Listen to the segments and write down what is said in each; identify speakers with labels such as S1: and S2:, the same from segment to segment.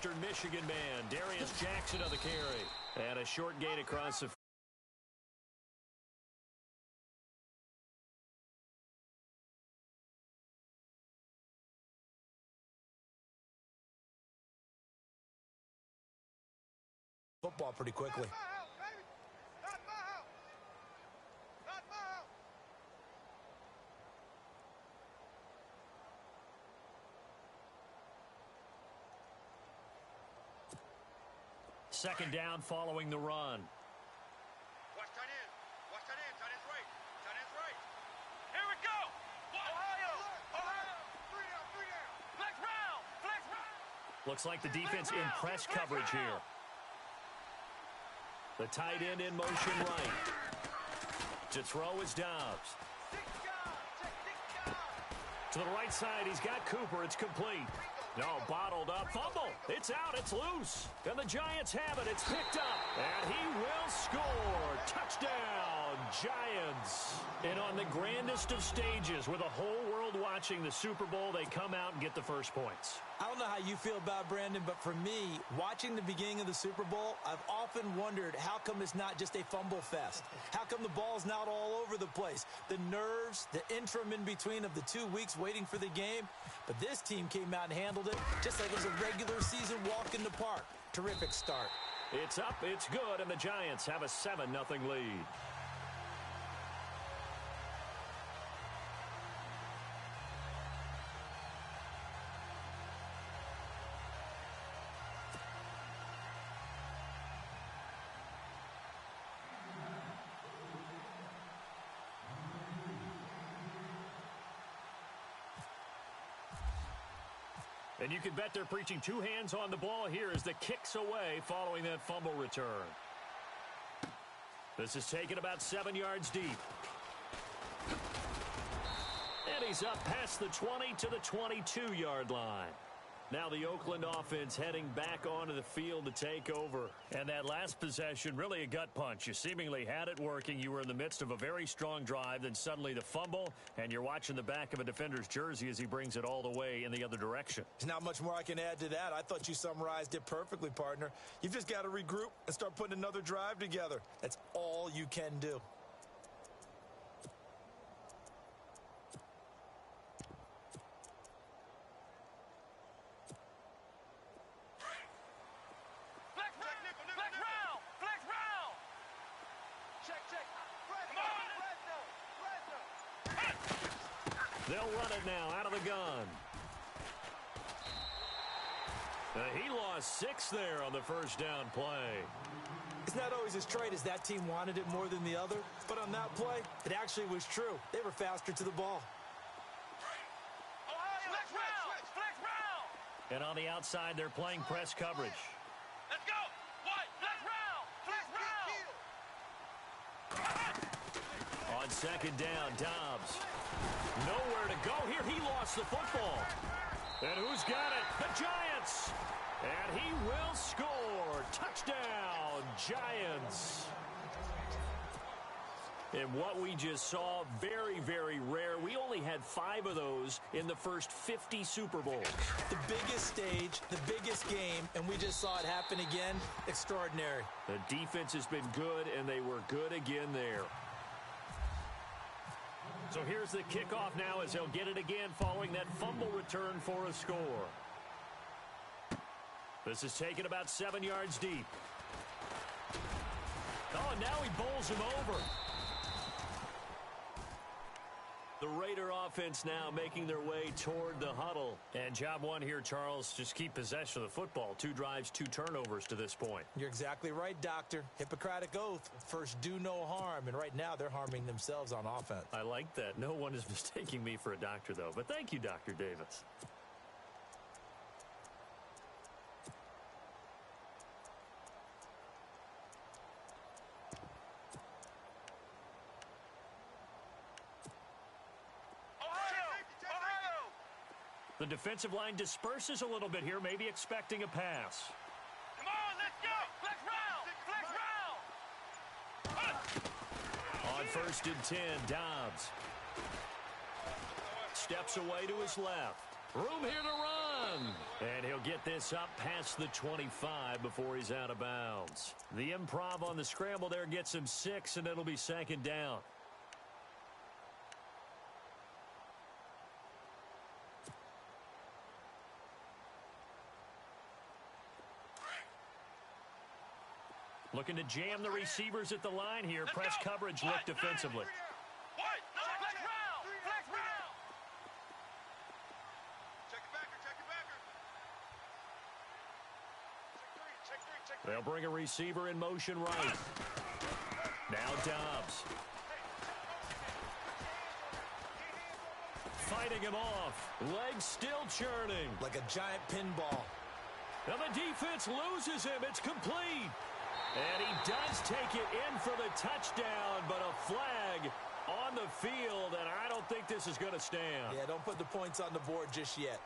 S1: Eastern Michigan man, Darius Jackson on the carry. And a short gain across the
S2: football pretty quickly.
S1: Second down following the run.
S3: Watch tight end. Watch tight end. Tight end's right. Tight end's right.
S4: Here we go. Ohio.
S3: Three down.
S4: Flex round. Flex round.
S1: Looks like the defense in press coverage here. The tight end in motion right. To throw is Dobbs. To the right side, he's got Cooper. It's complete. No, bottled up. Fumble. It's out. It's loose. And the Giants have it. It's picked up. And he will score. Touchdown, Giants. And on the grandest of stages, with the whole world watching the Super Bowl, they come out and get the first points.
S2: I don't know how you feel about Brandon, but for me, watching the beginning of the Super Bowl, I've often wondered how come it's not just a fumble fest? How come the ball's not all over the place? The nerves, the interim in between of the 2 weeks waiting for the game. But this team came out and handled it just like it was a regular season walk in the park. Terrific start.
S1: It's up, it's good, and the Giants have a 7-0 lead. And you can bet they're preaching two hands on the ball here as the kick's away following that fumble return. This is taken about 7 yards deep. And he's up past the 20 to the 22-yard line. Now the Oakland offense heading back onto the field to take over. And that last possession, really a gut punch. You seemingly had it working. You were in the midst of a very strong drive. Then suddenly the fumble, and you're watching the back of a defender's jersey as he brings it all the way in the other direction.
S2: There's not much more I can add to that. I thought you summarized it perfectly, partner. You've just got to regroup and start putting another drive together. That's all you can do.
S1: They'll run it now out of the gun. He lost 6 there on the first down play.
S2: It's not always as straight as that team wanted it more than the other, but on that play, it actually was true. They were faster to the ball.
S4: Flex round.
S1: And on the outside, they're playing press coverage.
S4: Let's go. What? Flex round.
S1: On second down, Dobbs. Nowhere to go here. He lost the football. And who's got it? The Giants. And he will score. Touchdown, Giants. And what we just saw, very, very rare. We only had 5 of those in the first 50 Super Bowls.
S2: The biggest stage, the biggest game, and we just saw it happen again. Extraordinary.
S1: The defense has been good, and they were good again there. So here's the kickoff now as they'll get it again following that fumble return for a score. This is taken about 7 yards deep. Oh, and now he bowls him over. The Raider offense now making their way toward the huddle. And job one here, Charles, just keep possession of the football. 2 drives, 2 turnovers to this point.
S2: You're exactly right, Doctor. Hippocratic oath. First, do no harm. And right now, they're harming themselves on offense.
S1: I like that. No one is mistaking me for a doctor, though. But thank you, Dr. Davis. The defensive line disperses a little bit here, maybe expecting a pass.
S4: Come on, let's go. Flex round.
S1: On first and 10, Dobbs steps away to his left. Room here to run. And he'll get this up past the 25 before he's out of bounds. The improv on the scramble there gets him 6, and it'll be second down. Looking to jam the receivers at the line here. Press coverage look defensively.
S4: What? Flex round! Flex round!
S3: Check the backer, check the backer. Check three.
S1: They'll bring a receiver in motion right. Now Dobbs. Fighting him off. Legs still churning.
S2: Like a giant pinball.
S1: And the defense loses him. It's complete. And he does take it in for the touchdown, but a flag on the field, and I don't think this is going to stand.
S2: Yeah, don't put the points on the board just yet.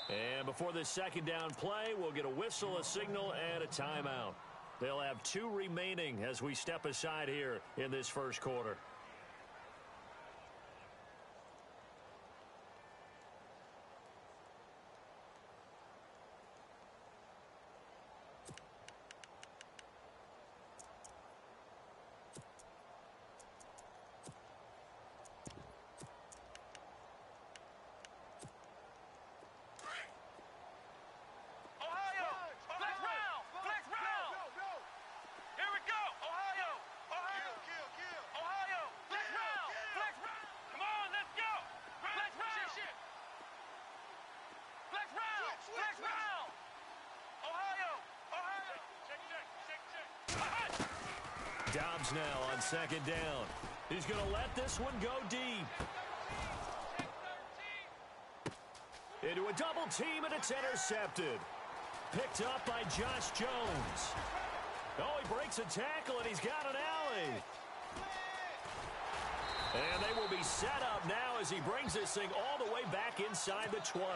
S1: And before this second down play, we'll get a whistle, a signal, and a timeout. They'll have 2 remaining as we step aside here in this first quarter. Dobbs now on second down. He's going to let this one go deep. Into a double team, and it's intercepted. Picked up by Josh Jones. Oh, he breaks a tackle, and he's got an alley. And they will be set up now as he brings this thing all the way back inside the 20.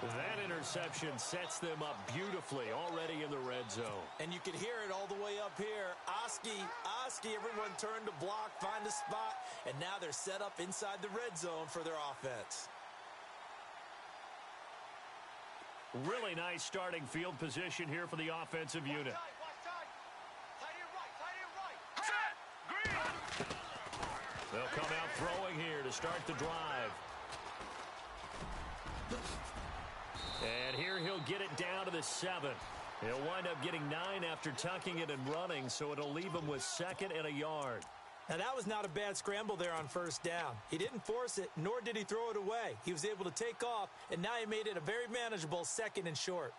S1: That interception sets them up beautifully already in the red zone.
S2: And you can hear it all the way up here. Oski, everyone turned to block, find a spot, and now they're set up inside the red zone for their offense.
S1: Really nice starting field position here for the offensive unit. They'll come out throwing here to start the drive. And here he'll get it down to the 7. He'll wind up getting 9 after tucking it and running, so it'll leave him with 2nd and a yard.
S2: Now, that was not a bad scramble there on first down. He didn't force it, nor did he throw it away. He was able to take off, and now he made it a very manageable 2nd and short.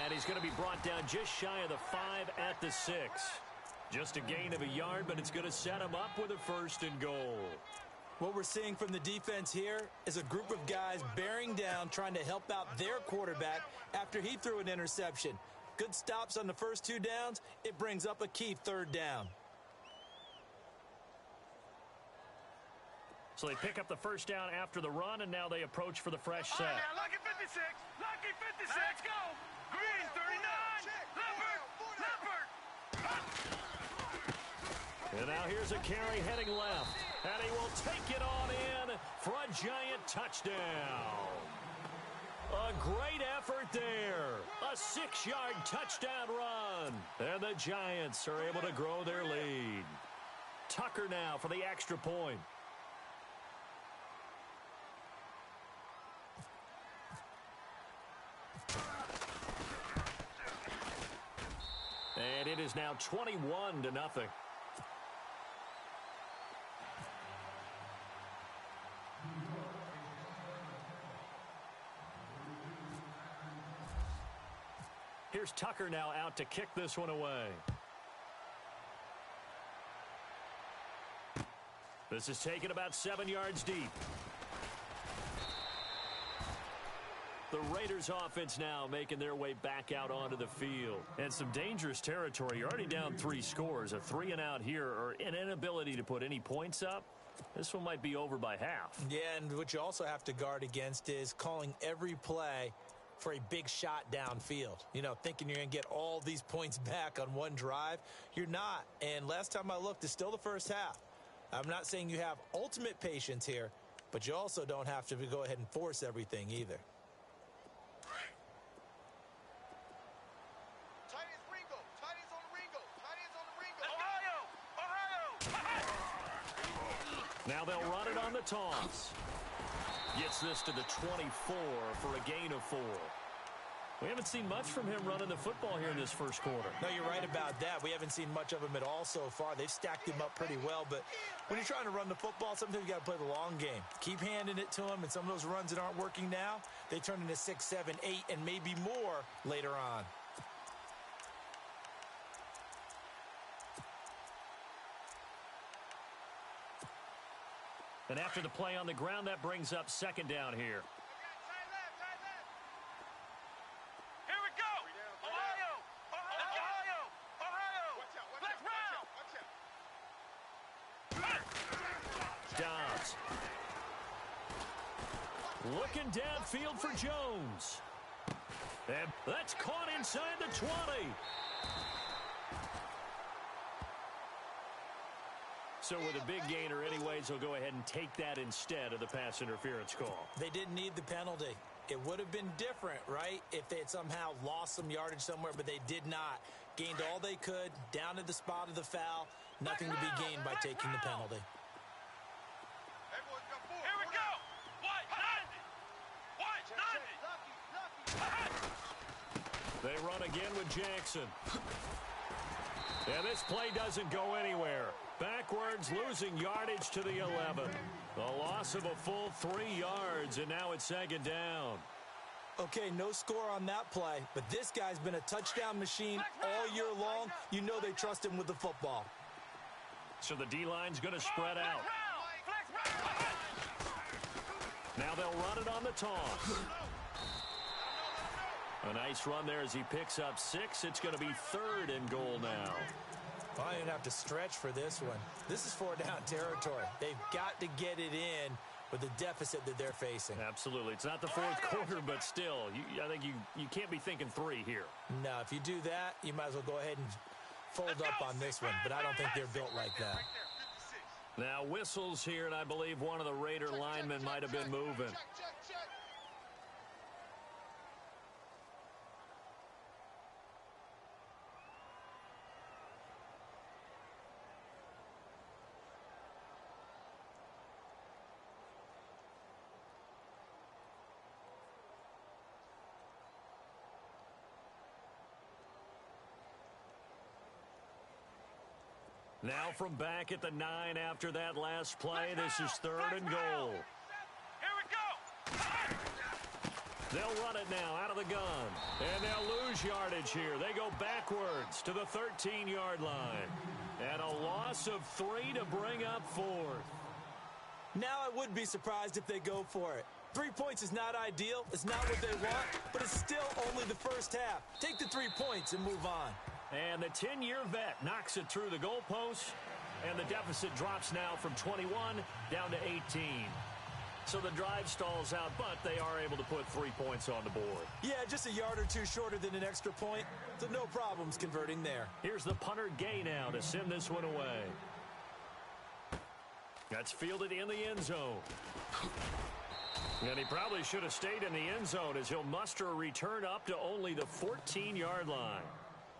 S1: And he's going to be brought down just shy of the 5 at the 6. Just a gain of a yard, but it's going to set him up with a 1st and goal.
S2: What we're seeing from the defense here is a group of guys bearing down, trying to help out their quarterback after he threw an interception. Good stops on the first 2 downs. It brings up a key 3rd down.
S1: So they pick up the first down after the run, and now they approach for the fresh set.
S4: All right, now, Lucky 56. Lucky 56. Let's go. Green 39. Leopard.
S1: And now here's a carry heading left. And he will take it on in for a giant touchdown. A great effort there. A 6-yard touchdown run. And the Giants are able to grow their lead. Tucker now for the extra point. And it is now 21-0. Here's Tucker now out to kick this one away. This is taken about 7 yards deep. The Raiders offense now making their way back out onto the field. And some dangerous territory. You're already down 3 scores. A 3-and-out here or an inability to put any points up. This one might be over by half.
S2: Yeah, and what you also have to guard against is calling every play for a big shot downfield. You know, thinking you're going to get all these points back on one drive. You're not. And last time I looked, it's still the first half. I'm not saying you have ultimate patience here, but you also don't have to go ahead and force everything either.
S1: Now they'll run it on the toss. Gets this to the 24 for a gain of 4. We haven't seen much from him running the football here in this first quarter.
S2: No, you're right about that. We haven't seen much of him at all so far. They've stacked him up pretty well, but when you're trying to run the football, sometimes you got to play the long game. Keep handing it to him, and some of those runs that aren't working now, they turn into 6, 7, 8, and maybe more later on.
S1: And after the play on the ground, that brings up second down here.
S4: Here we go. Ohio. Let's round.
S1: Dobbs. Looking downfield for Jones. And that's caught inside the 20. So with a big gainer anyways, he'll go ahead and take that instead of the pass interference call.
S2: They didn't need the penalty. It would have been different, right, if they had somehow lost some yardage somewhere, but they did not. Gained all they could, down to the spot of the foul. Nothing to be gained by taking the penalty.
S4: Here we go. White 90.
S1: They run again with Jackson. And this play doesn't go anywhere. Backwards, losing yardage to the 11. A loss of a full 3 yards, and now it's second down.
S2: Okay, no score on that play, but this guy's been a touchdown machine all year long. You know they trust him with the football.
S1: So the D-line's going to spread out. Now they'll run it on the toss. A nice run there as he picks up 6. It's going to be 3rd and goal now.
S2: Well, I didn't have to stretch for this one. This is 4-down territory. They've got to get it in with the deficit that they're facing.
S1: Absolutely. It's not the fourth quarter, but still, I think you can't be thinking 3 here.
S2: No, if you do that, you might as well go ahead and fold up on this one, but I don't think they're built like that.
S1: Now whistles here, and I believe one of the Raider linemen might have been moving. Now from back at the 9 after that last play, this is 3rd and goal.
S4: Here we go.
S1: They'll run it now out of the gun, and they'll lose yardage here. They go backwards to the 13-yard line, and a loss of 3 to bring up 4th.
S2: Now I would be surprised if they go for it. 3 points is not ideal. It's not what they want, but it's still only the first half. Take the 3 points and move on.
S1: And the 10-year vet knocks it through the goalpost, and the deficit drops now from 21 down to 18. So the drive stalls out, but they are able to put 3 points on the board.
S2: Yeah, just a yard or 2 shorter than an extra point, so no problems converting there.
S1: Here's the punter Gay now to send this one away. That's fielded in the end zone. And he probably should have stayed in the end zone as he'll muster a return up to only the 14-yard line.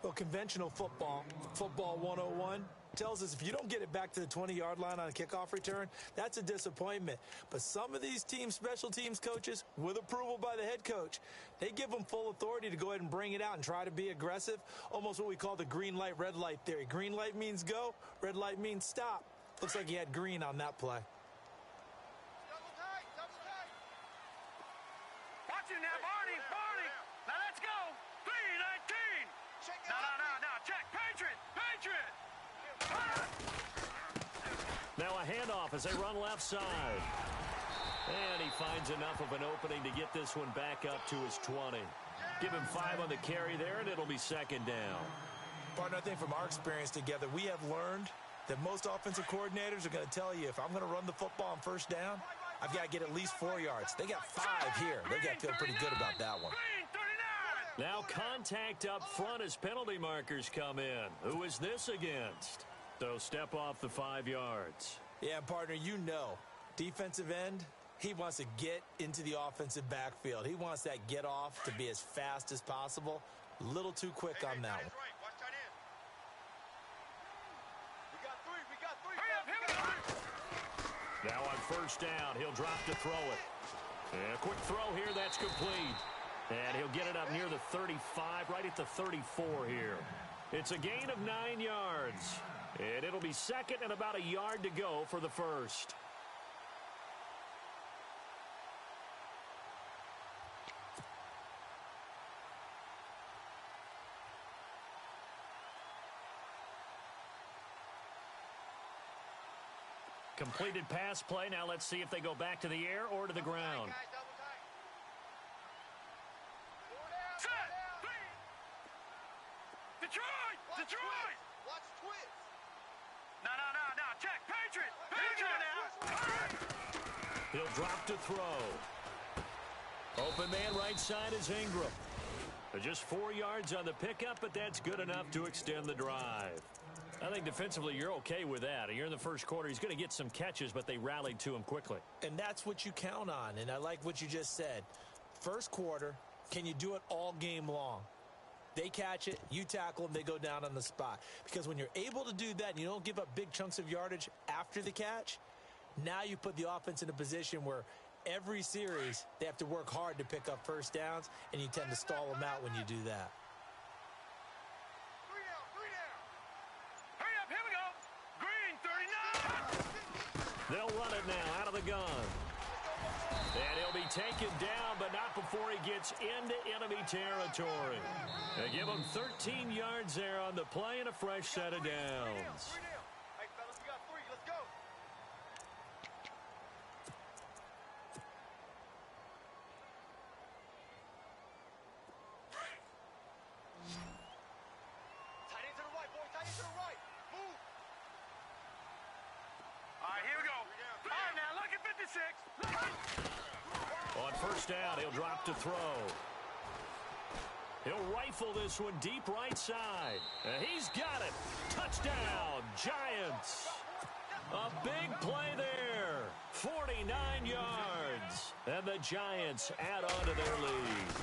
S2: Well, conventional football 101, tells us if you don't get it back to the 20-yard line on a kickoff return, that's a disappointment. But some of these team special teams coaches, with approval by the head coach, they give them full authority to go ahead and bring it out and try to be aggressive, almost what we call the green light, red light theory. Green light means go, red light means stop. Looks like he had green on that play.
S4: Watching that, Barney. Now let's go. 3-19. No, check. Patriot.
S1: Now a handoff as they run left side. And he finds enough of an opening to get this one back up to his 20. Give him 5 on the carry there, and it'll be second down.
S2: Partner, I think from our experience together, we have learned that most offensive coordinators are going to tell you, if I'm going to run the football on first down, I've got to get at least 4 yards. They got 5 here. They've got to feel pretty good about that one.
S1: Now contact up front as penalty markers come in. Who is this against? So step off the 5 yards.
S2: Yeah, partner, you know, defensive end, he wants to get into the offensive backfield. He wants that get off to be as fast as possible. A little too quick on that one.
S1: Now on first down, he'll drop to throw it. And a quick throw here, that's complete. And he'll get it up near the 35, right at the 34 here. It's a gain of 9 yards. And it'll be second and about a yard to go for the first. Completed pass play. Now let's see if they go back to the air or to the ground.
S4: Detroit!
S3: Watch twist.
S4: No. Check. Patriot now.
S1: He'll drop to throw. Open man right side is Ingram. Just 4 yards on the pickup, but that's good enough to extend the drive. I think defensively you're okay with that. You're in the first quarter. He's going to get some catches, but they rallied to him quickly.
S2: And that's what you count on, and I like what you just said. First quarter, can you do it all game long? They catch it, you tackle them, they go down on the spot. Because when you're able to do that and you don't give up big chunks of yardage after the catch, now you put the offense in a position where every series they have to work hard to pick up first downs, and you tend to stall them out when you do that.
S4: Hurry up, here we go. Green, 39.
S1: They'll run it now out of the gun. And he'll be taken down, but not before he gets into enemy territory. They give him 13 yards there on the play and a fresh set of downs.
S3: Hey, fellas, we got 3. Let's go. Tight end to the right, boys. Tight end to the right. Move.
S4: All right, here we go. All right, now look at 56.
S1: On first down, he'll drop to throw. He'll rifle this one deep right side. And he's got it. Touchdown, Giants. A big play there. 49 yards. And the Giants add on to their lead.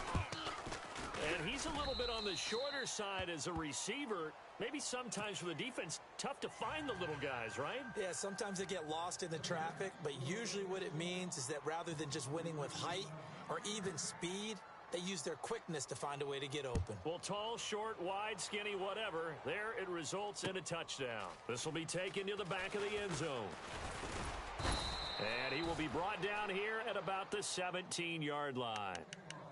S1: And he's a little bit on the shorter side as a receiver. Maybe sometimes for the defense, tough to find the little guys, right?
S2: Yeah, sometimes they get lost in the traffic, but usually what it means is that rather than just winning with height or even speed, they use their quickness to find a way to get open.
S1: Well, tall, short, wide, skinny, whatever. There it results in a touchdown. This will be taken to the back of the end zone. And he will be brought down here at about the 17-yard line.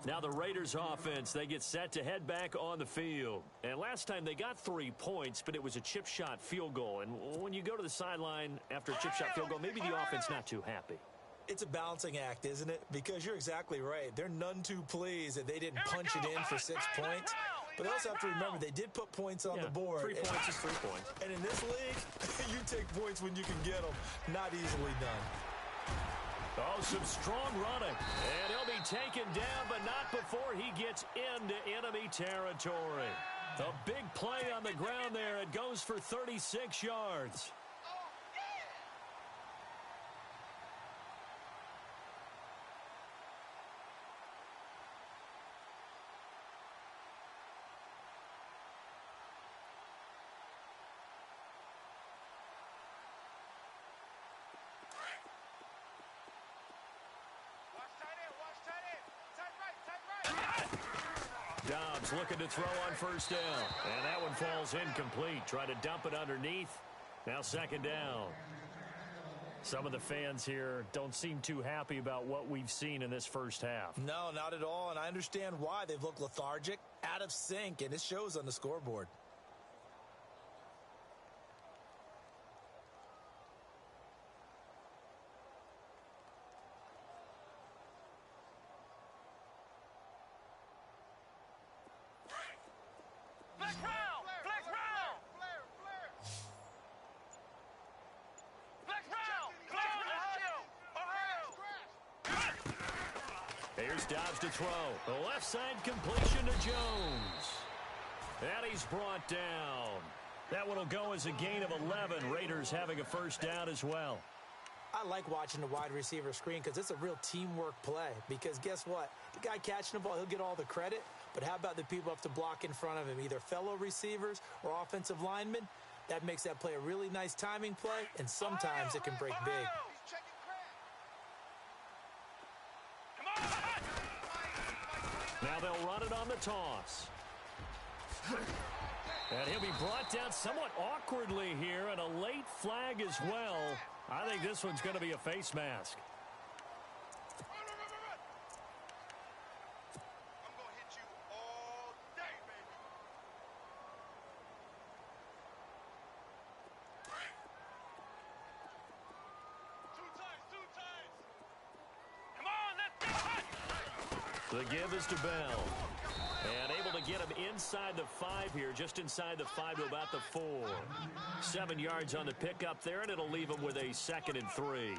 S1: Now the Raiders offense, they get set to head back on the field. And last time they got 3 points, but it was a chip shot field goal. And when you go to the sideline after a chip shot field goal, maybe the offense not too happy.
S2: It's a balancing act, isn't it? Because you're exactly right. They're none too pleased that they didn't punch it in for 6 points. But they also have to remember they did put points on the board.
S1: 3 points is 3 points.
S2: And in this league, you take points when you can get them. Not easily done.
S1: Oh, some strong running. And he'll be taken down, but not before he gets into enemy territory. A big play on the ground there. It goes for 36 yards. Dobbs looking to throw on first down. And that one falls incomplete. Try to dump it underneath. Now second down. Some of the fans here don't seem too happy about what we've seen in this first half.
S2: No, not at all. And I understand why. They've looked lethargic, out of sync, and it shows on the scoreboard.
S1: Here's Dobbs to throw. The left side completion to Jones. And he's brought down. That one will go as a gain of 11. Raiders having a first down as well.
S2: I like watching the wide receiver screen because it's a real teamwork play. Because guess what? The guy catching the ball, he'll get all the credit. But how about the people who have to block in front of him, either fellow receivers or offensive linemen? That makes that play a really nice timing play, and sometimes it can break big.
S1: Now they'll run it on the toss. And he'll be brought down somewhat awkwardly here, and a late flag as well. I think this one's going to be a face mask.
S3: I'm going to hit you all day, baby. Two times.
S4: Come on, let's go.
S1: The give is to Bell. And able to get him inside the 5 here, just inside the 5 to about the 4. 7 yards on the pickup there, and it'll leave him with a 2nd and 3.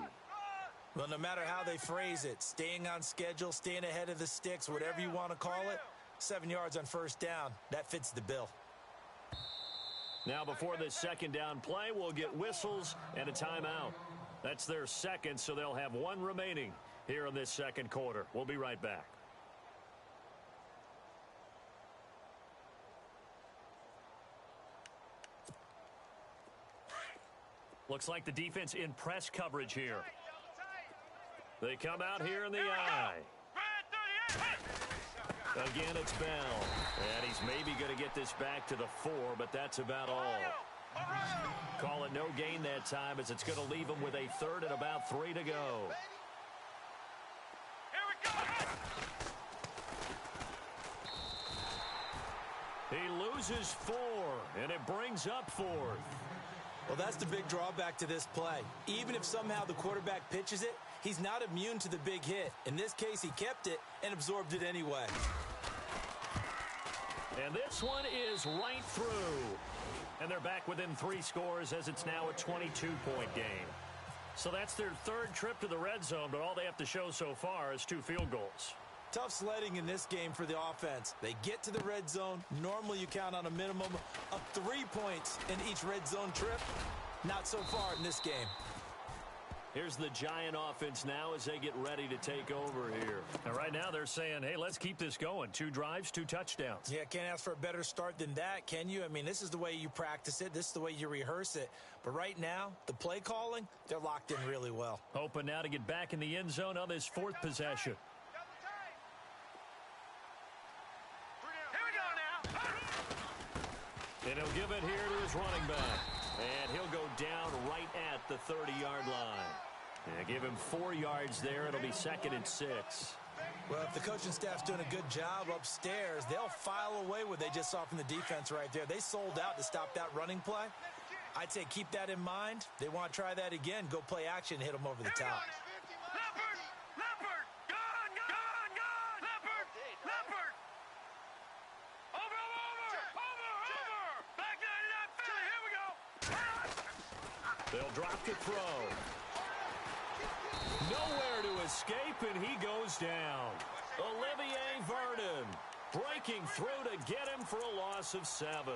S2: Well, no matter how they phrase it, staying on schedule, staying ahead of the sticks, whatever you want to call it, 7 yards on first down, that fits the bill.
S1: Now before this second down play, we'll get whistles and a timeout. That's their second, so they'll have one remaining here in this second quarter. We'll be right back. Looks like the defense in press coverage here. They come out here in the eye. Again, it's Bell. And he's maybe going to get this back to the 4, but that's about all. Call it no gain that time, as it's going to leave him with a 3rd and about 3 to go. He loses 4, and it brings up 4th.
S2: Well, that's the big drawback to this play. Even if somehow the quarterback pitches it, he's not immune to the big hit. In this case, he kept it and absorbed it anyway.
S1: And this one is right through. And they're back within 3 scores as it's now a 22-point game. So that's their 3rd trip to the red zone, but all they have to show so far is 2 field goals.
S2: Tough sledding in this game for the offense. They get to the red zone. Normally you count on a minimum of 3 points in each red zone trip. Not so far in this game.
S1: Here's the Giant offense now as they get ready to take over here. And right now they're saying, hey, let's keep this going. 2 drives, 2 touchdowns.
S2: Yeah, can't ask for a better start than that, can you? I mean, this is the way you practice it. This is the way you rehearse it. But right now, the play calling, they're locked in really well.
S1: Hoping now to get back in the end zone on this 4th possession. And he'll give it here to his running back. And he'll go down right at the 30-yard line. And give him 4 yards there. It'll be 2nd and 6.
S2: Well, if the coaching staff's doing a good job upstairs, they'll file away what they just saw from the defense right there. They sold out to stop that running play. I'd say keep that in mind. They want to try that again. Go play action, hit them over the top.
S1: They'll drop the throw. Nowhere to escape, and he goes down. Olivier Vernon breaking through to get him for a loss of 7.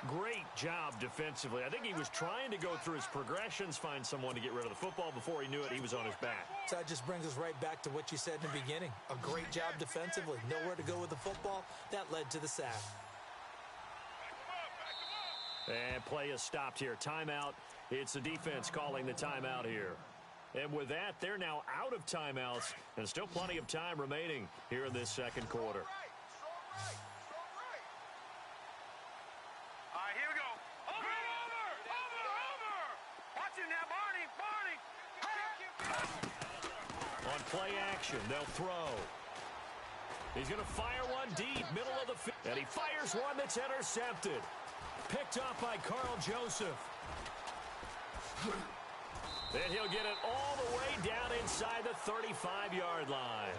S1: Great job defensively. I think he was trying to go through his progressions, find someone to get rid of the football. Before he knew it, he was on his back.
S2: So that just brings us right back to what you said in the beginning. A great job defensively. Nowhere to go with the football. That led to the sack.
S1: And play is stopped here. Timeout. It's the defense calling the timeout here. And with that, they're now out of timeouts, and still plenty of time remaining here in this second quarter.
S4: All right, here we go. Over. Watch him now, Barney.
S1: On play action, they'll throw. He's going to fire one deep, middle of the field. And he fires one that's intercepted. Picked up by Carl Joseph. Then he'll get it all the way down inside the 35-yard line.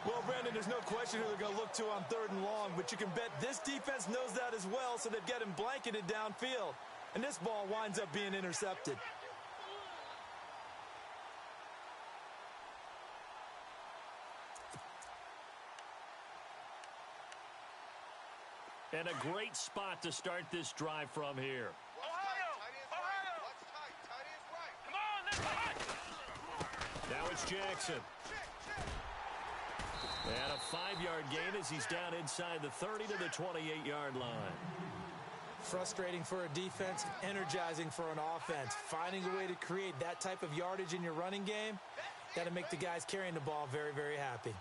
S2: Well, Brandon, there's no question who they're going to look to on 3rd and long, but you can bet this defense knows that as well, so they've got him blanketed downfield. And this ball winds up being intercepted.
S1: And a great spot to start this drive from here. Now it's Jackson. And a 5-yard gain as he's down inside the 30 to the 28-yard line.
S2: Frustrating for a defense, energizing for an offense. Finding a way to create that type of yardage in your running game, that'll make the guys carrying the ball very, very happy.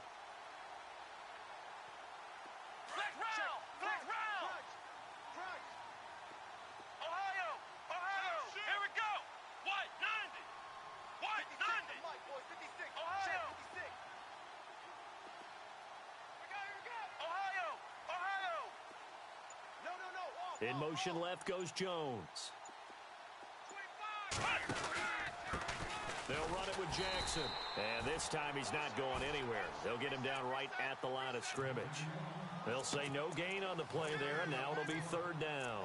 S1: In motion left goes Jones. They'll run it with Jackson. And this time he's not going anywhere. They'll get him down right at the line of scrimmage. They'll say no gain on the play there, and now it'll be 3rd down.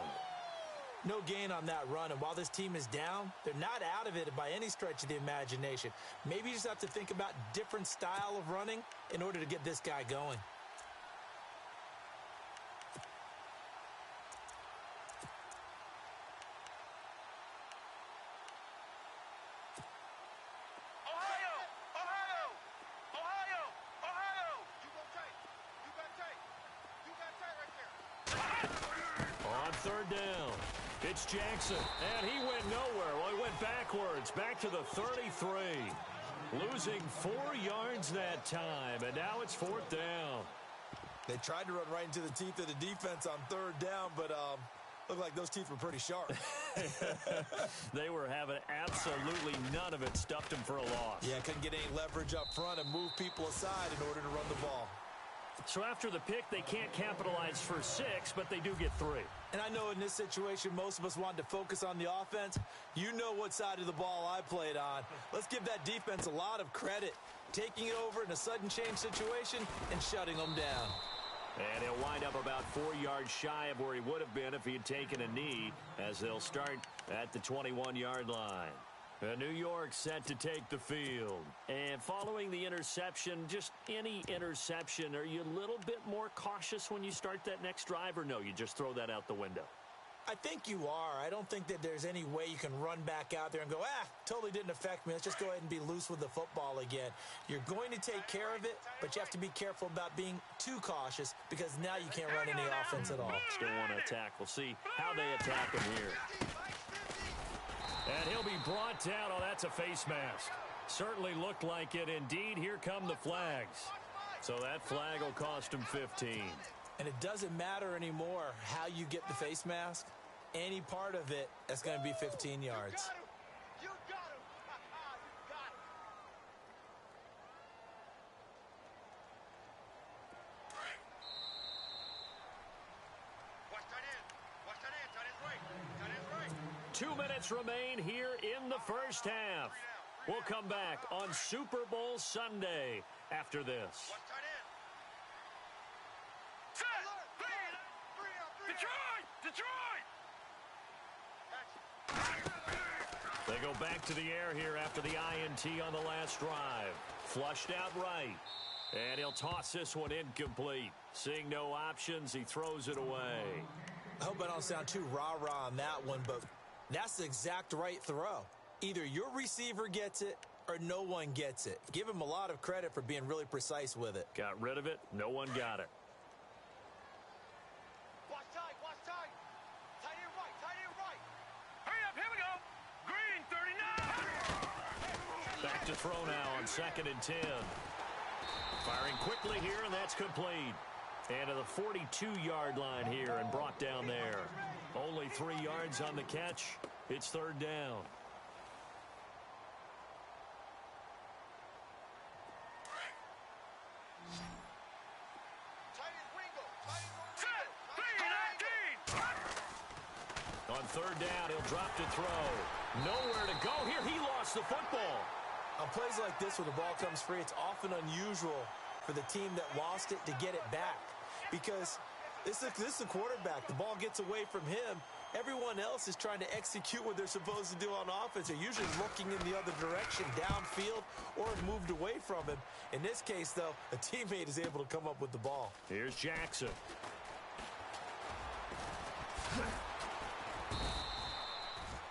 S2: No gain on that run, and while this team is down, they're not out of it by any stretch of the imagination. Maybe you just have to think about different style of running in order to get this guy going.
S1: It's Jackson, and he went nowhere. Well, he went backwards, back to the 33. Losing 4 yards that time, and now it's 4th down.
S2: They tried to run right into the teeth of the defense on 3rd down, but looked like those teeth were pretty sharp.
S1: They were having absolutely none of it, stuffed them for a loss.
S2: Yeah, couldn't get any leverage up front and move people aside in order to run the ball.
S1: So after the pick, they can't capitalize for 6, but they do get 3.
S2: And I know in this situation, most of us wanted to focus on the offense. You know what side of the ball I played on. Let's give that defense a lot of credit, taking it over in a sudden change situation and shutting them down.
S1: And he'll wind up about 4 yards shy of where he would have been if he had taken a knee, as they'll start at the 21-yard line. New York set to take the field. And following the interception, just any interception, are you a little bit more cautious when you start that next drive, or no, you just throw that out the window?
S2: I think you are. I don't think that there's any way you can run back out there and go, totally didn't affect me. Let's just go ahead and be loose with the football again. You're going to take care of it, but you have to be careful about being too cautious because now you can't run any offense at all.
S1: Still want to attack. We'll see how they attack him here. And he'll be brought down. Oh, that's a face mask. Certainly looked like it. Indeed, here come the flags. So that flag will cost him 15.
S2: And it doesn't matter anymore how you get the face mask. Any part of it, that's going to be 15 yards.
S3: You got him. You got him. Watch tight end. Watch tight end. Tight end's right. Tight end's right.
S1: 2 minutes remain here in the first half. We'll come back on Super Bowl Sunday after this.
S3: Watch tight end.
S4: Set. Detroit! Detroit!
S1: They go back to the air here after the INT on the last drive. Flushed out right. And he'll toss this one incomplete. Seeing no options, he throws it away.
S2: I hope I don't sound too rah-rah on that one, but that's the exact right throw. Either your receiver gets it or no one gets it. Give him a lot of credit for being really precise with it.
S1: Got rid of it. No one got it.
S3: Watch tight. Watch tight. Tight end right. Tight end right.
S4: Hurry up, here we go. Green, 39.
S1: Back to throw now on 2nd and 10. Firing quickly here, and that's complete. And to the 42-yard line here and brought down there. Only 3 yards on the catch. It's 3rd down. On 3rd down, he'll drop to throw. Nowhere to go here. He lost the football.
S2: On plays like this where the ball comes free, it's often unusual for the team that lost it to get it back. Because this is the quarterback. The ball gets away from him. Everyone else is trying to execute what they're supposed to do on offense. They're usually looking in the other direction, downfield, or have moved away from him. In this case, though, a teammate is able to come up with the ball.
S1: Here's Jackson.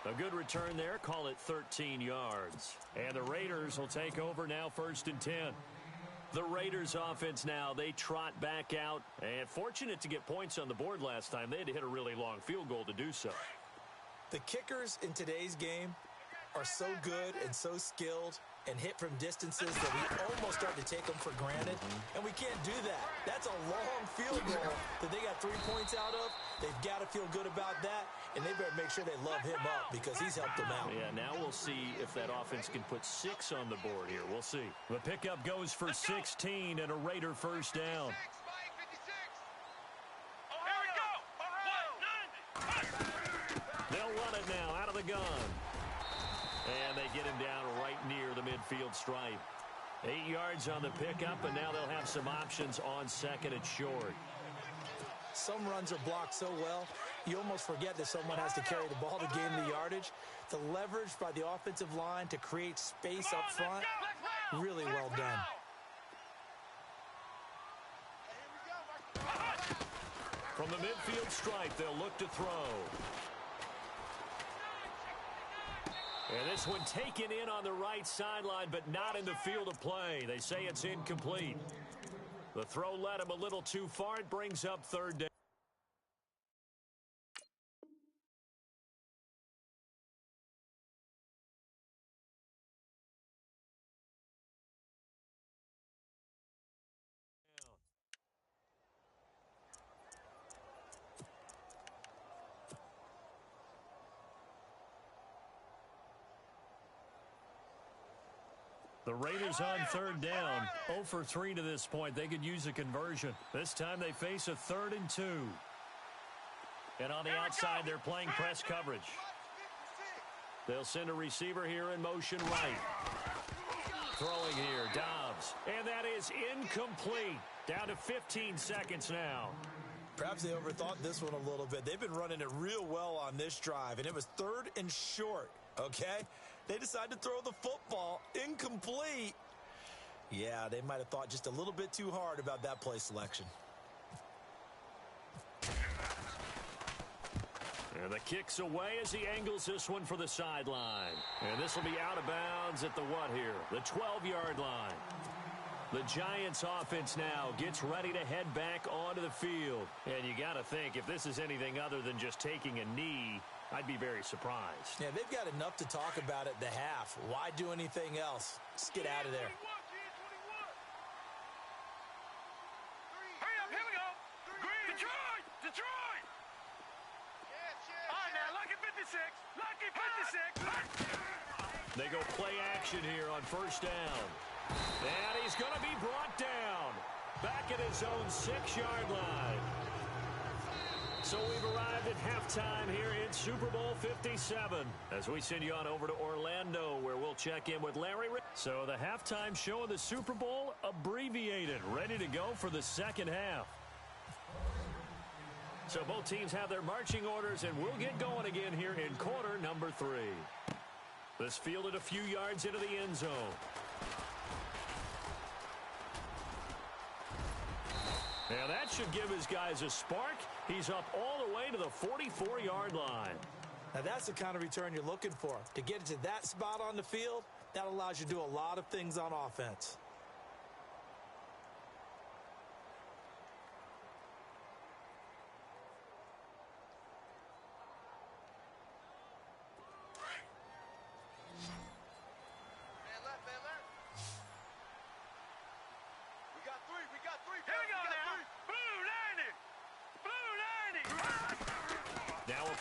S1: A good return there. Call it 13 yards. And the Raiders will take over now, 1st and 10. The Raiders offense now, they trot back out. And fortunate to get points on the board last time. They had to hit a really long field goal to do so.
S2: The kickers in today's game are so good and so skilled and hit from distances that we almost start to take them for granted. And we can't do that. That's a long field goal that they got 3 points out of. They've got to feel good about that, and they better make sure they love him up because he's helped them out.
S1: Yeah, now we'll see if that offense can put 6 on the board here. We'll see. The pickup goes for 16 and a Raider first down. They'll run it now out of the gun. And they get him down right near the midfield stripe. 8 yards on the pickup, and now they'll have some options on 2nd and short.
S2: Some runs are blocked so well, you almost forget that someone has to carry the ball to gain the yardage. The leverage by the offensive line to create space up front, really well done.
S1: From the midfield stripe, they'll look to throw. And this one taken in on the right sideline, but not in the field of play. They say it's incomplete. The throw led him a little too far. It brings up 3rd down. The Raiders on 3rd down. 0 for 3 to this point. They could use a conversion. This time they face a 3rd and 2. And on the outside, they're playing press coverage. They'll send a receiver here in motion right. Throwing here, Dobbs. And that is incomplete. Down to 15 seconds now.
S2: Perhaps they overthought this one a little bit. They've been running it real well on this drive, and it was 3rd and short, okay? They decided to throw the football incomplete. Yeah, they might have thought just a little bit too hard about that play selection.
S1: And the kick's away as he angles this one for the sideline. And this will be out of bounds at the what here? The 12-yard line. The Giants offense now gets ready to head back onto the field. And you got to think, if this is anything other than just taking a knee, I'd be very surprised.
S2: Yeah, they've got enough to talk about at the half. Why do anything else? Just get out of there.
S4: Hurry up, here we go. Detroit! Detroit! All right, now, lucky 56. Lucky 56.
S1: They go play action here on 1st down. And he's going to be brought down. Back at his own 6-yard line. So we've arrived at halftime here in Super Bowl 57 as we send you on over to Orlando where we'll check in with Larry. So the halftime show of the Super Bowl abbreviated, ready to go for the second half. So both teams have their marching orders, and we'll get going again here in quarter number 3. This fielded a few yards into the end zone. Now that should give his guys a spark. He's up all the way to the 44-yard line.
S2: Now that's the kind of return you're looking for. To get to that spot on the field, that allows you to do a lot of things on offense.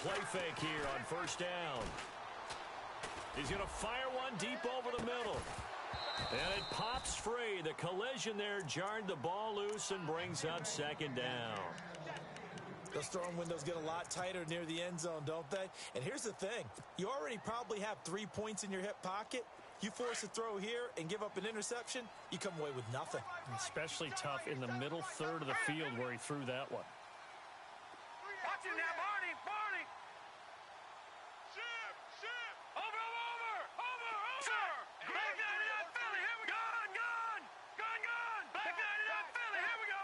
S1: Play fake here on 1st down. He's going to fire one deep over the middle. And it pops free. The collision there jarred the ball loose and brings up 2nd down.
S2: Those throwing windows get a lot tighter near the end zone, don't they? And here's the thing. You already probably have 3 points in your hip pocket. You force a throw here and give up an interception, you come away with nothing.
S1: Especially tough in the middle third of the field where he threw that one.
S4: Watch it now, Barney! Barney! Over! Back 99 Philly, here we go! Gun! Back 99 Philly, here we go!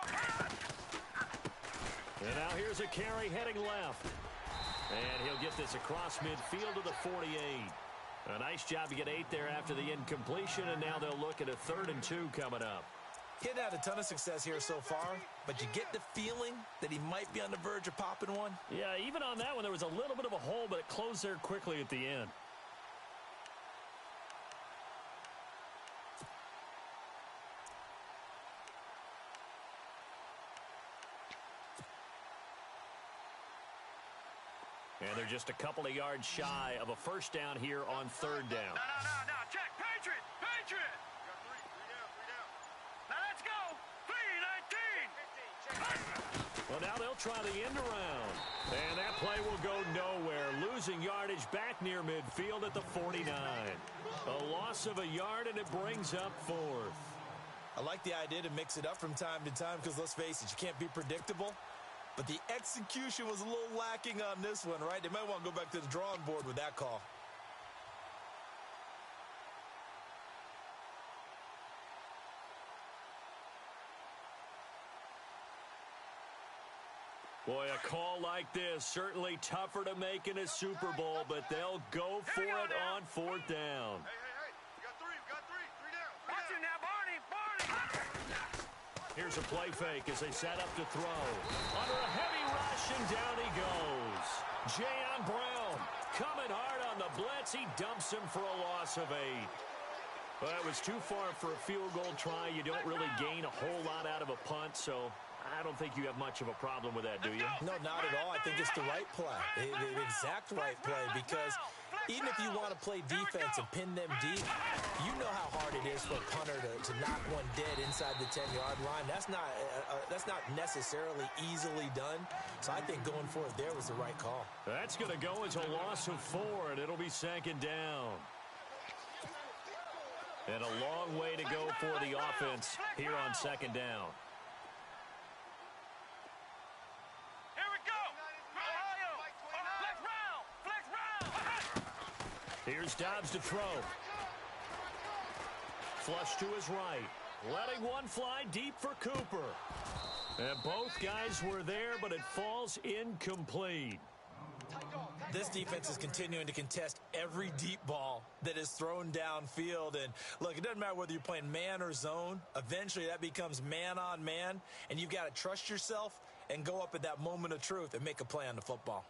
S1: And now here's a carry heading left. And he'll get this across midfield to the 48. A nice job to get 8 there after the incompletion, and now they'll look at a 3rd and 2 coming up.
S2: He hadn't had a ton of success here so far, but you get the feeling that he might be on the verge of popping one.
S1: Yeah, even on that one, there was a little bit of a hole, but it closed there quickly at the end. And they're just a couple of yards shy of a first down here on 3rd down.
S4: No, check, Patriot!
S3: You got three down.
S4: Now let's go! 3-19!
S1: Well, now they'll try the end around. And that play will go nowhere. Losing yardage back near midfield at the 49. A loss of a yard, and it brings up 4th.
S2: I like the idea to mix it up from time to time because, let's face it, you can't be predictable. But the execution was a little lacking on this one, right? They might want to go back to the drawing board with that call.
S1: Boy, a call like this, certainly tougher to make in a Super Bowl, but they'll go for it on 4th down.
S3: Hey. You got three down.
S4: Watch it now, Barney!
S1: Here's a play fake as they set up to throw. Under a heavy rush, and down he goes. Jayon Brown coming hard on the blitz. He dumps him for a loss of 8. Well, it was too far for a field goal try. You don't really gain a whole lot out of a punt, so I don't think you have much of a problem with that, do you?
S2: No, not at all. I think it's the right play, the exact right play, because even if you want to play defense and pin them deep, you know how hard it is for a punter to knock one dead inside the 10-yard line. That's not necessarily easily done. So I think going for it there was the right call.
S1: That's going to go as a loss of 4, and it'll be 2nd down. And a long way to go for the offense here on 2nd down.
S4: Here we go! Ohio! Flex round!
S1: Here's Dobbs to throw. Flush to his right. Letting one fly deep for Cooper. And both guys were there, but it falls incomplete.
S2: This defense is continuing to contest every deep ball that is thrown downfield. And look, it doesn't matter whether you're playing man or zone. Eventually that becomes man on man, and you've got to trust yourself and go up at that moment of truth and make a play on the football.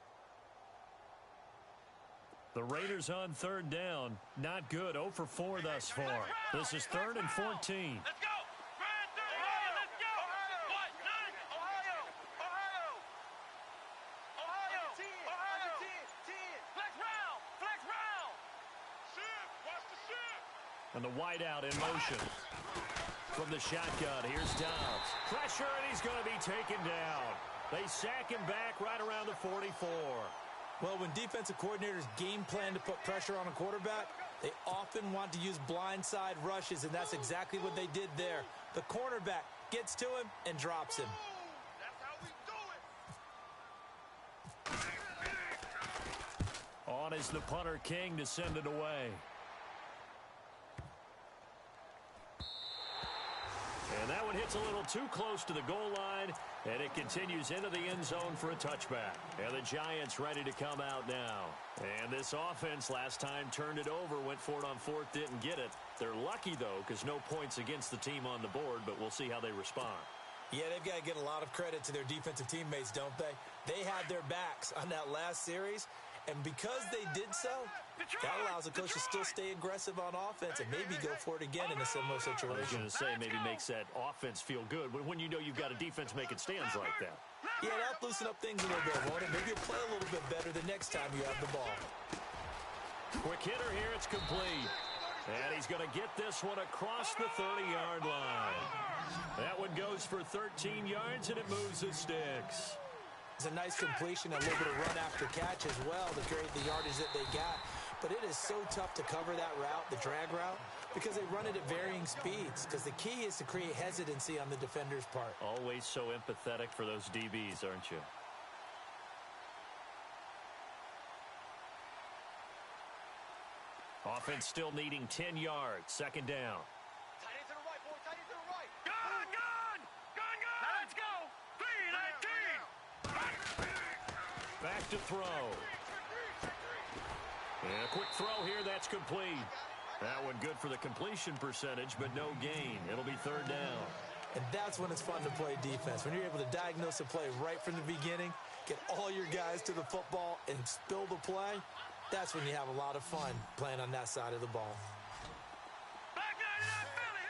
S1: The Raiders on 3rd down. Not good. 0 for 4 thus far. This is 3rd and 14.
S4: Let's go! Let's go! Ohio! Flex round!
S3: Watch the ship!
S1: And the wideout in motion. From the shotgun, here's Dobbs. Pressure, and he's going to be taken down. They sack him back right around the 44.
S2: Well, when defensive coordinators game plan to put pressure on a quarterback, they often want to use blindside rushes, and that's exactly what they did there. The cornerback gets to him and drops him.
S3: That's how we do it!
S1: On is the punter King to send it away. And that one hits a little too close to the goal line, and it continues into the end zone for a touchback. And the Giants ready to come out now. And this offense last time turned it over, went for it on 4th, didn't get it. They're lucky, though, because no points against the team on the board, but we'll see how they respond.
S2: Yeah, they've got to get a lot of credit to their defensive teammates, don't they? They had their backs on that last series, and because they did so, that allows the coach to still stay aggressive on offense and maybe go for it again in a similar
S1: I was
S2: situation.
S1: going to say maybe makes that offense feel good when you know you've got a defense making stands like that.
S2: Yeah, that'll loosen up things a little bit, won't it? Maybe you'll play a little bit better the next time you have the ball.
S1: Quick hitter here, it's complete. And he's going to get this one across the 30-yard line. That one goes for 13 yards, and it moves the sticks.
S2: It's a nice completion, a little bit of run after catch as well to create the yardage that they got. But it is so tough to cover that route, the drag route, because they run it at varying speeds. Because the key is to create hesitancy on the defender's part.
S1: Always so empathetic for those DBs, aren't you? Offense still needing 10 yards. 2nd down.
S3: Tight end to the right, boy. Tight end to the right.
S4: Gun! Now let's go! 3-19!
S1: Back back to throw. And a quick throw here, that's complete. That one good for the completion percentage, but no gain. It'll be third down.
S2: And that's when it's fun to play defense. When you're able to diagnose a play right from the beginning, get all your guys to the football and spill the play, that's when you have a lot of fun playing on that side of the ball.
S4: Back 99, Philly.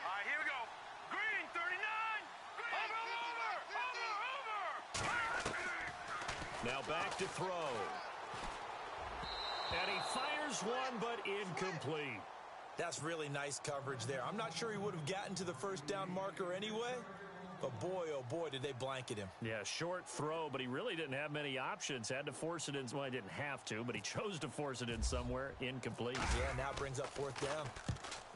S4: All right, here we go. Green, 39. Over.
S1: Now back to throw. And he fires one, but incomplete.
S2: That's really nice coverage there. I'm not sure he would have gotten to the first down marker anyway, but boy, oh boy, did they blanket him.
S1: Yeah, short throw, but he really didn't have many options. Had to force it in. Well, he didn't have to, but he chose to force it in somewhere. Incomplete.
S2: Yeah, now it brings up fourth down.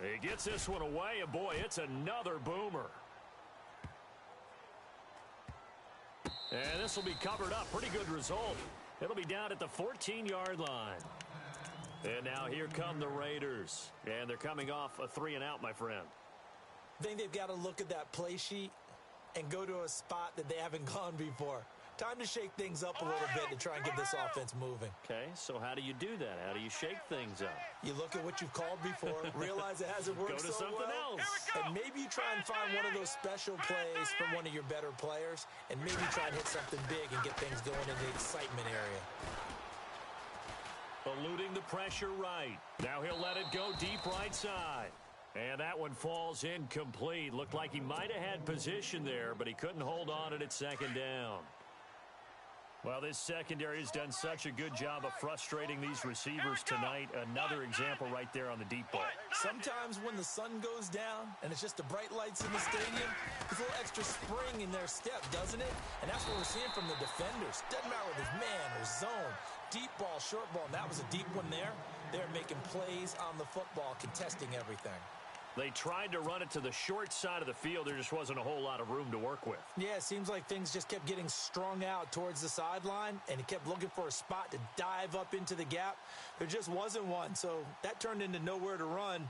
S1: He gets this one away, and boy, it's another boomer. And this will be covered up. Pretty good result. It'll be down at the 14-yard line. And now here come the Raiders. And they're coming off a 3-and-out, my friend.
S2: I think they've got to look at that play sheet and go to a spot that they haven't gone before. Time to shake things up a little bit to try and get this offense moving.
S1: Okay, so how do you do that? How do you shake things up?
S2: You look at what you've called before, realize it hasn't worked
S1: Go to
S2: so
S1: something
S2: well,
S1: else.
S2: and maybe you try and find one of those special plays from one of your better players, and maybe try and hit something big and get things going in the excitement area.
S1: Eluding the pressure right. Now he'll let it go deep right side. And that one falls incomplete. Looked like he might have had position there, but he couldn't hold on at second down. Well, this secondary has done such a good job of frustrating these receivers tonight. Another example right there on the deep ball.
S2: Sometimes when the sun goes down and it's just the bright lights in the stadium, there's a little extra spring in their step, doesn't it? And that's what we're seeing from the defenders. Doesn't matter whether it's man or zone, deep ball, short ball, and that was a deep one there. They're making plays on the football, contesting everything.
S1: They tried to run it to the short side of the field. There just wasn't a whole lot of room to work with.
S2: Yeah, it seems like things just kept getting strung out towards the sideline, and he kept looking for a spot to dive up into the gap. There just wasn't one, so that turned into nowhere to run,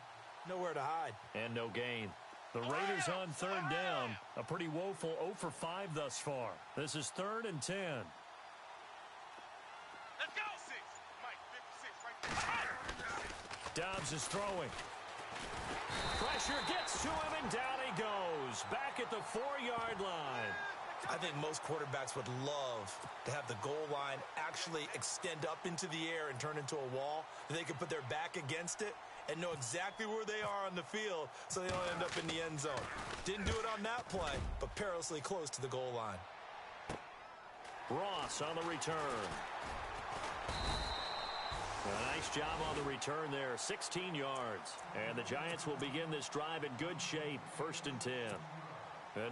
S2: nowhere to hide.
S1: And no gain. The Raiders on third down. A pretty woeful 0 for 5 thus far. This is 3rd and 10.
S3: Let's go. 6. Mike, 56 right there.
S1: Dobbs is throwing. Pressure gets to him, and down he goes. Back at the 4-yard line.
S2: I think most quarterbacks would love to have the goal line actually extend up into the air and turn into a wall. They could put their back against it and know exactly where they are on the field so they don't end up in the end zone. Didn't do it on that play, but perilously close to the goal line.
S1: Ross on the return. A nice job on the return there, 16 yards. And the Giants will begin this drive in good shape, 1st and 10.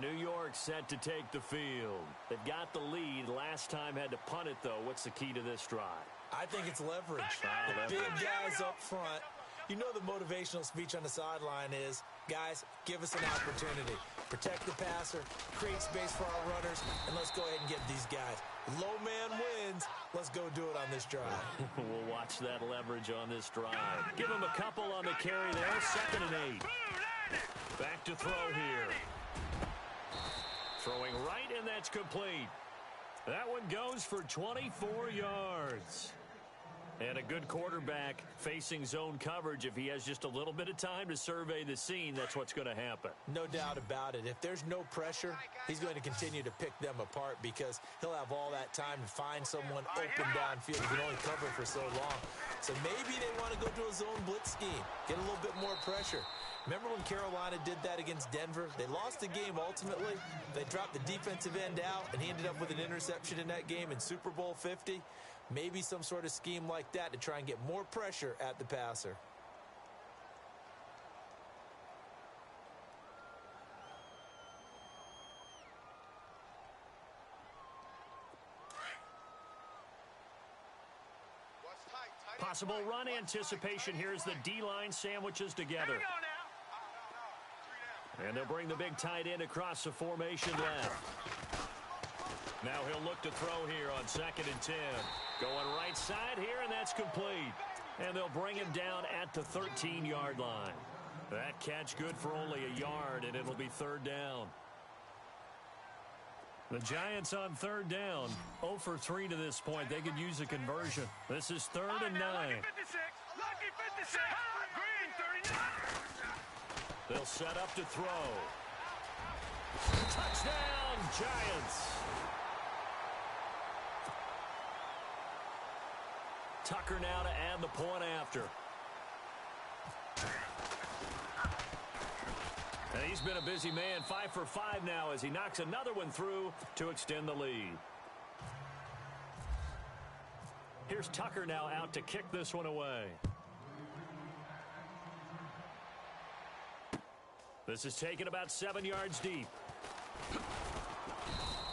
S1: New York set to take the field. They've got the lead. Last time had to punt it, though. What's the key to this drive?
S2: I think it's leverage. The big guys up front. You know the motivational speech on the sideline is, guys, give us an opportunity. Protect the passer, create space for our runners, and let's go ahead and get these guys. Low man wins. Let's go do it on this drive.
S1: We'll watch that leverage on this drive. Give him a couple on the carry there, 2nd and 8. Back to throw here. Throwing right, and that's complete. That one goes for 24 yards. And a good quarterback facing zone coverage. If he has just a little bit of time to survey the scene, that's what's going to happen.
S2: No doubt about it. If there's no pressure, he's going to continue to pick them apart because he'll have all that time to find someone open downfield. He can only cover for so long. So maybe they want to go to a zone blitz scheme, get a little bit more pressure. Remember when Carolina did that against Denver? They lost the game ultimately. They dropped the defensive end out, and he ended up with an interception in that game in Super Bowl 50. Maybe some sort of scheme like that to try and get more pressure at the passer.
S1: Possible run anticipation here as the D-line sandwiches together. And they'll bring the big tight end across the formation left. Now he'll look to throw here on 2nd and 10. Going right side here, and that's complete. And they'll bring him down at the 13-yard line. That catch good for only a yard, and it'll be 3rd down. The Giants on third down. 0 for 3 to this point. They could use a conversion. This is 3rd and 9.
S4: Lucky 56. Lucky 56. Green 39.
S1: They'll set up to throw. Touchdown, Giants. Tucker now to add the point after. And he's been a busy man. 5 for 5 now as he knocks another one through to extend the lead. Here's Tucker now out to kick this one away. This is taken about 7 yards deep.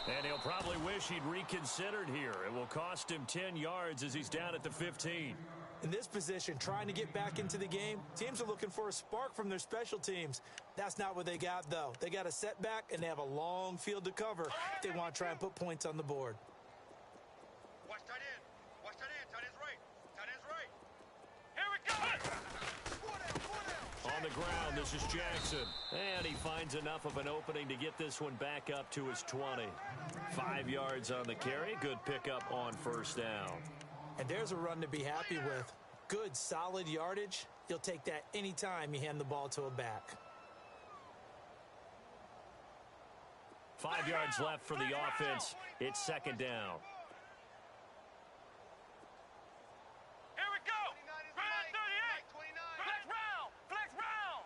S1: And he'll probably wish he'd reconsidered here. It will cost him 10 yards as he's down at the 15.
S2: In this position, trying to get back into the game, teams are looking for a spark from their special teams. That's not what they got, though. They got a setback, and they have a long field to cover if they want to try and put points on the board.
S3: Watch tight end. Watch tight end. Tight end's right. Tight end's right.
S4: Here we go.
S1: On the ground, this is Jackson. And he finds enough of an opening to get this one back up to his 20. 5 yards on the carry. Good pickup on first down.
S2: And there's a run to be happy with. Good, solid yardage. You'll take that anytime you hand the ball to a back.
S1: 5 yards left for the offense. It's 2nd down.
S4: Here we go. Round 38. Flex round. Flex round.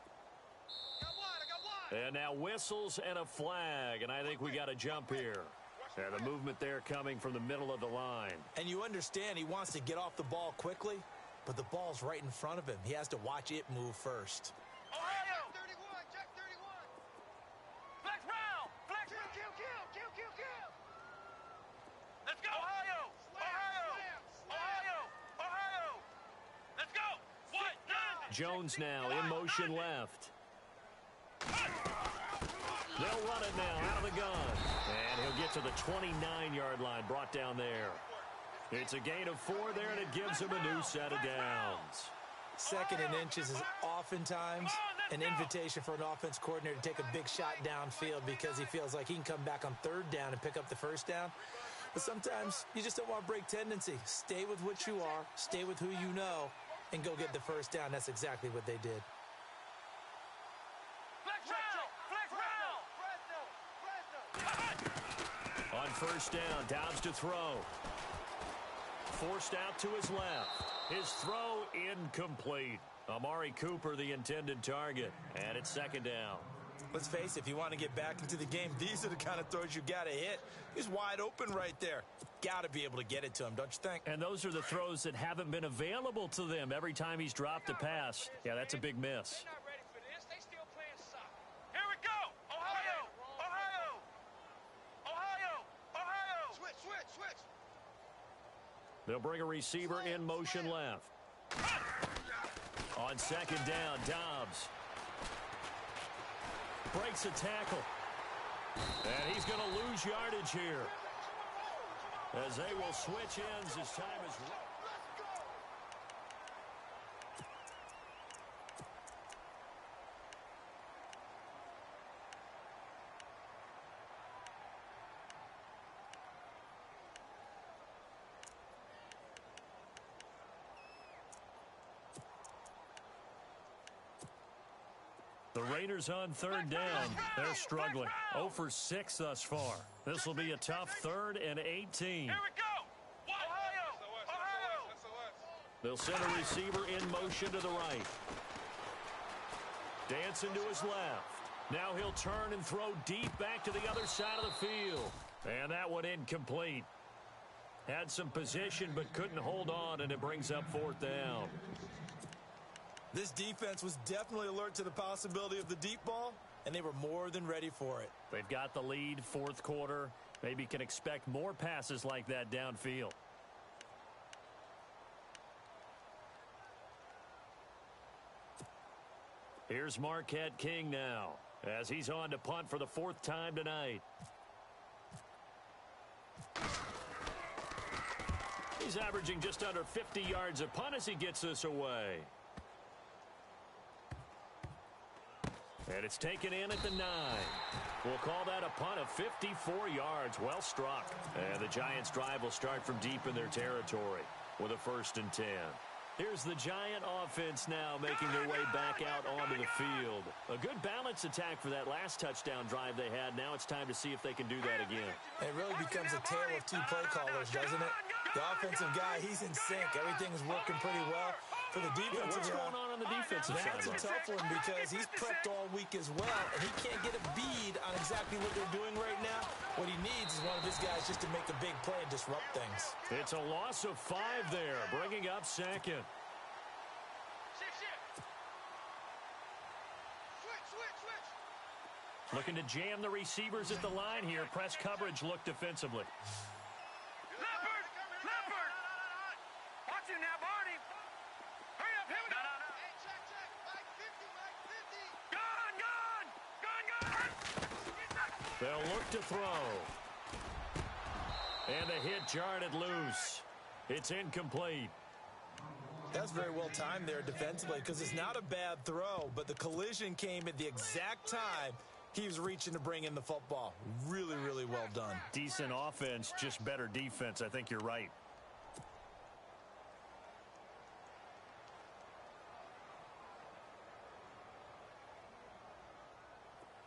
S3: I got one.
S1: And now whistles and a flag. And I think we got a jump here. Yeah, the movement there coming from the middle of the line.
S2: And you understand he wants to get off the ball quickly, but the ball's right in front of him. He has to watch it move first.
S4: Ohio.
S3: Jack 31. Jack 31.
S4: Flex round. Flex round.
S3: Kill.
S4: Let's go. Ohio. Ohio. Let's go. What?
S1: Jones now in motion left. They'll run it now out of the gun. And he'll get to the 29-yard line, brought down there. It's a gain of 4 there, and it gives him a new set of downs.
S2: 2nd and inches is oftentimes an invitation for an offense coordinator to take a big shot downfield because he feels like he can come back on 3rd down and pick up the 1st down. But sometimes you just don't want to break tendency. Stay with what you are, stay with who you know, and go get the 1st down. That's exactly what they did.
S1: On first down, Dobbs to throw. Forced out to his left. His throw incomplete. Amari Cooper, the intended target. And it's 2nd down.
S2: Let's face it, if you want to get back into the game, these are the kind of throws you got to hit. He's wide open right there. Got to be able to get it to him, don't you think?
S1: And those are the throws that haven't been available to them every time he's dropped a pass. Yeah, that's a big miss.
S4: They're not ready for this. They still playing soccer. Here we go. Ohio.
S3: Switch.
S1: They'll bring a receiver in motion left. On 2nd down, Dobbs breaks a tackle. And he's going to lose yardage here as they will switch ends as time is running. The Raiders on 3rd down. They're struggling. 0 for 6 thus far. This will be a tough 3rd and 18.
S4: Here we go. Ohio.
S1: They'll send a receiver in motion to the right. Dancing to his left. Now he'll turn and throw deep back to the other side of the field. And that one incomplete. Had some position but couldn't hold on, and it brings up 4th down.
S2: This defense was definitely alert to the possibility of the deep ball, and they were more than ready for it.
S1: They've got the lead, 4th quarter. Maybe can expect more passes like that downfield. Here's Marquette King now as he's on to punt for the 4th time tonight. He's averaging just under 50 yards a punt as he gets this away. And it's taken in at the 9. We'll call that a punt of 54 yards. Well struck. And the Giants' drive will start from deep in their territory with a 1st and 10. Here's the Giant offense now making their way back out onto the field. A good balanced attack for that last touchdown drive they had. Now it's time to see if they can do that again.
S2: It really becomes a tale of two play callers, doesn't it? The offensive guy, he's in sync. Everything is working pretty well. For the defensive
S1: What's going on the defensive side?
S2: That's a tough one because he's prepped all week as well, and he can't get a bead on exactly what they're doing right now. What he needs is one of his guys just to make a big play and disrupt things.
S1: It's a loss of 5 there, bringing up 2nd. Looking to jam the receivers at the line here. Press coverage look defensively.
S4: Leopard! Leopard! Watch him now, Barney! Hurry up, here we go! Hey, check, Mike 50, Mike 50! Gone!
S1: They'll look to throw. And the hit jarred it loose. It's incomplete.
S2: That's very well timed there defensively because it's not a bad throw, but the collision came at the exact time he was reaching to bring in the football. Really, really well done.
S1: Decent offense, just better defense. I think you're right.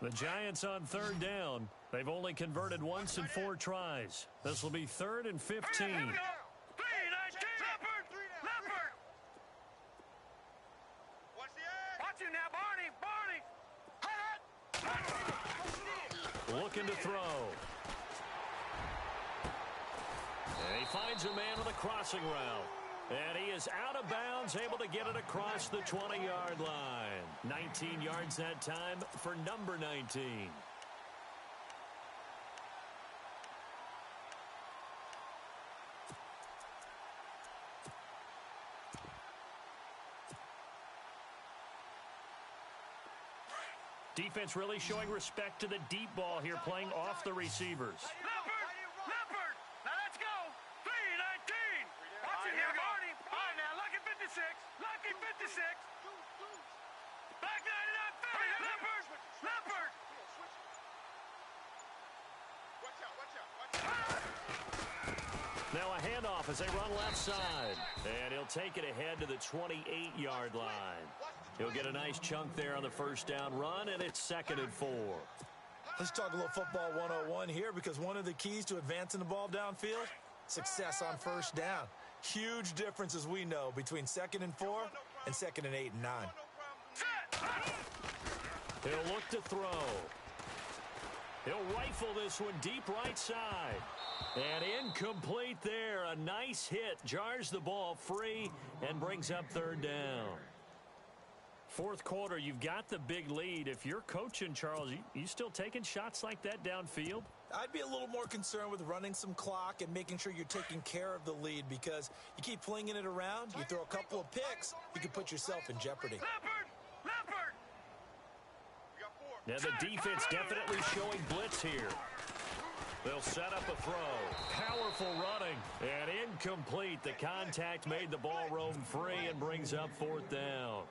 S1: The Giants on 3rd down. They've only converted once in 4 tries. This will be 3rd and 15.
S4: 3-19! Leopard! Leopard! Watch him now, Barney! Barney!
S1: Looking to throw. And he finds a man on the crossing route. And he is out of bounds, able to get it across the 20-yard line. 19 yards that time for number 19. Defense really showing respect to the deep ball here, playing off the receivers.
S4: Leopard! Leopard! Now let's go! 3-19! Watch it here, Barney! All right, now, lucky 56! Lucky 56! Back 99, 50! Leopard! Leopard!
S3: Watch out.
S1: Now a handoff as they run left side. And he'll take it ahead to the 28-yard line. He'll get a nice chunk there on the 1st down run, and it's 2nd and 4.
S2: Let's talk a little football 101 here because one of the keys to advancing the ball downfield, success on 1st down. Huge difference, as we know, between 2nd and 4 and 2nd and 8 and 9.
S1: He'll look to throw. He'll rifle this one deep right side. And incomplete there. A nice hit. Jars the ball free and brings up 3rd down. 4th quarter, you've got the big lead. If you're coaching, Charles, you still taking shots like that downfield?
S2: I'd be a little more concerned with running some clock and making sure you're taking care of the lead because you keep flinging it around, you throw a couple of picks, you can put yourself in jeopardy.
S4: Leopard! Leopard!
S1: Now the defense definitely showing blitz here. They'll set up a throw. Powerful running. And incomplete. The contact made the ball roam free and brings up 4th down.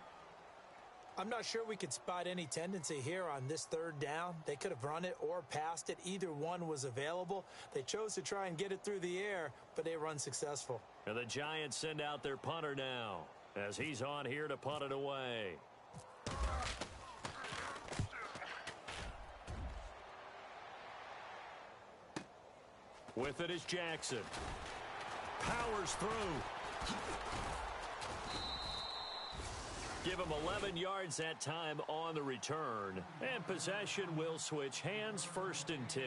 S2: I'm not sure we could spot any tendency here on this 3rd down. They could have run it or passed it. Either one was available. They chose to try and get it through the air, but they run successful.
S1: And the Giants send out their punter now as he's on here to punt it away. With it is Jackson. Powers through. Give him 11 yards that time on the return. And possession will switch hands, 1st and 10.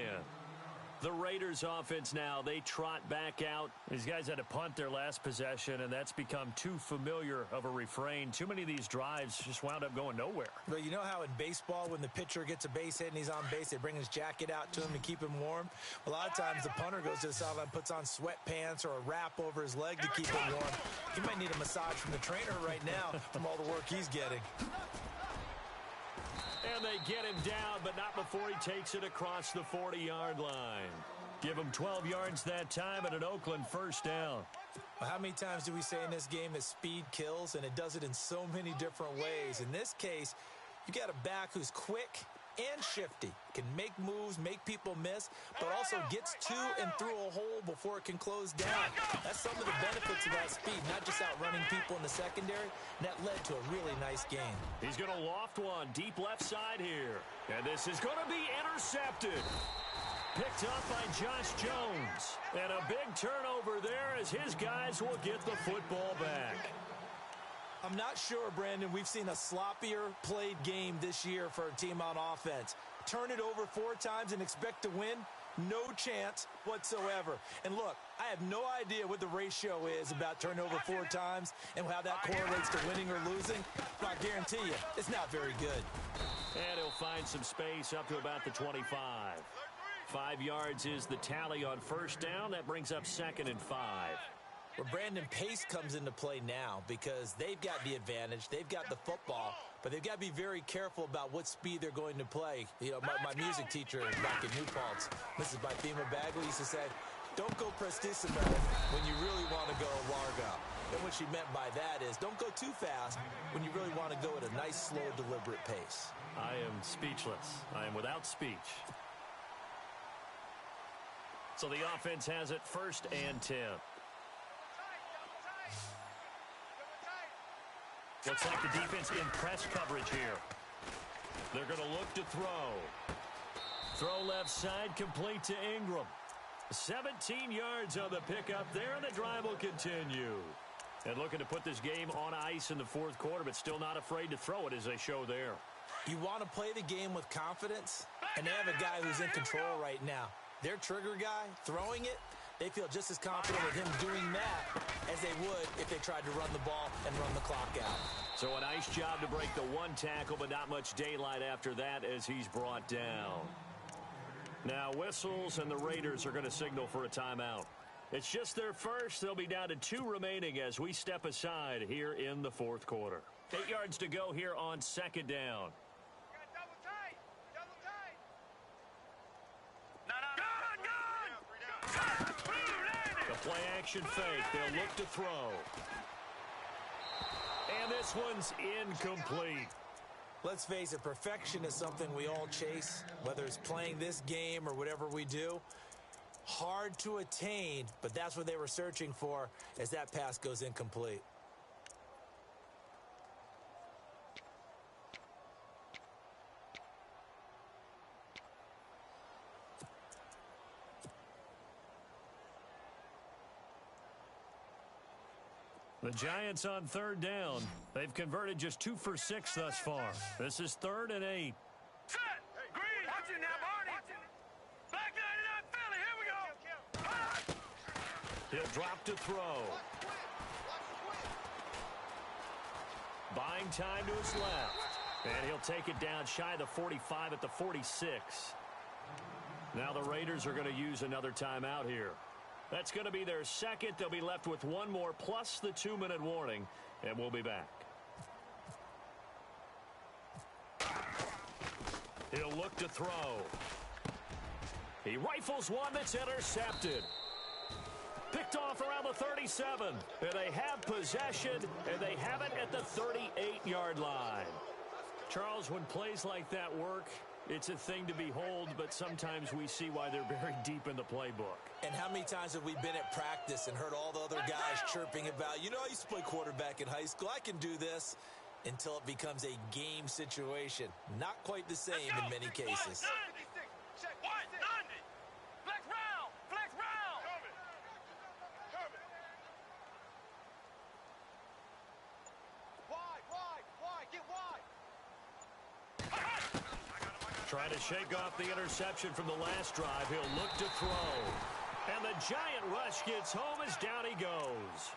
S1: The Raiders offense now, they trot back out. These guys had to punt their last possession, and that's become too familiar of a refrain. Too many of these drives just wound up going nowhere.
S2: But you know how in baseball, when the pitcher gets a base hit and he's on base, they bring his jacket out to him to keep him warm? A lot of times the punter goes to the sideline, puts on sweatpants or a wrap over his leg to keep him warm. He might need a massage from the trainer right now from all the work he's getting.
S1: And they get him down, but not before he takes it across the 40-yard line. Give him 12 yards that time and an Oakland 1st down.
S2: Well, how many times do we say in this game that speed kills, and it does it in so many different ways? In this case, You got a back who's quick and shifty, can make moves, make people miss, but also gets to and through a hole before it can close down. That's some of the benefits of that speed, not just outrunning people in the secondary, and that led to a really nice game.
S1: He's going to loft one deep left side here, and this is going to be intercepted. Picked up by Josh Jones, and a big turnover there as his guys will get the football back.
S2: I'm not sure, Brandon, we've seen a sloppier played game this year for a team on offense. Turn it over 4 times and expect to win? No chance whatsoever. And look, I have no idea what the ratio is about turnover 4 times and how that correlates to winning or losing. But I guarantee you, it's not very good.
S1: And he'll find some space up to about the 25. 5 yards is the tally on first down. That brings up 2nd and 5.
S2: Well, Brandon, pace comes into play now because they've got the advantage. They've got the football, but they've got to be very careful about what speed they're going to play. You know, my music teacher back in New Paltz, Mrs. Bythema Bagley, used to say, don't go prestissimo when you really want to go largo. And what she meant by that is don't go too fast when you really want to go at a nice, slow, deliberate pace.
S1: I am speechless. I am without speech. So the offense has it 1st and 10. Looks like the defense in press coverage here. They're going to look to throw. Throw left side, complete to Ingram. 17 yards on the pickup there, and the drive will continue. And looking to put this game on ice in the 4th quarter, but still not afraid to throw it as they show there.
S2: You want to play the game with confidence, and they have a guy who's in control right now. Their trigger guy, throwing it, they feel just as confident with him doing that as they would if they tried to run the ball and run the clock out.
S1: So a nice job to break the 1 tackle, but not much daylight after that as he's brought down. Now whistles, and the Raiders are going to signal for a timeout. It's just their first. They'll be down to 2 remaining as we step aside here in the 4th quarter. 8 yards to go here on 2nd down. Play action fake. They'll look to throw. And this one's incomplete.
S2: Let's face it, perfection is something we all chase, whether it's playing this game or whatever we do. Hard to attain, but that's what they were searching for as that pass goes incomplete.
S1: The Giants on 3rd down. They've converted just 2 for 6 thus far. This is 3rd and 8.
S4: Set! Green! Watch it now, Marty! Back 99 Philly, here we go!
S1: He'll drop to throw. Buying time to his left. And he'll take it down shy of the 45 at the 46. Now the Raiders are going to use another timeout here. That's going to be their 2nd. They'll be left with 1 more plus the 2-minute warning, and we'll be back. He'll look to throw. He rifles one that's intercepted. Picked off around the 37. And they have possession, and they have it at the 38-yard line. Charles, when plays like that work, it's a thing to behold, but sometimes we see why they're buried deep in the playbook.
S2: And how many times have we been at practice and heard all the other guys chirping about, you know, I used to play quarterback in high school, I can do this, until it becomes a game situation. Not quite the same in many cases.
S4: 190! Flex round! Flex round!
S3: Wide, get wide.
S1: Trying to shake off the interception from the last drive. He'll look to throw. And the giant rush gets home as down he goes.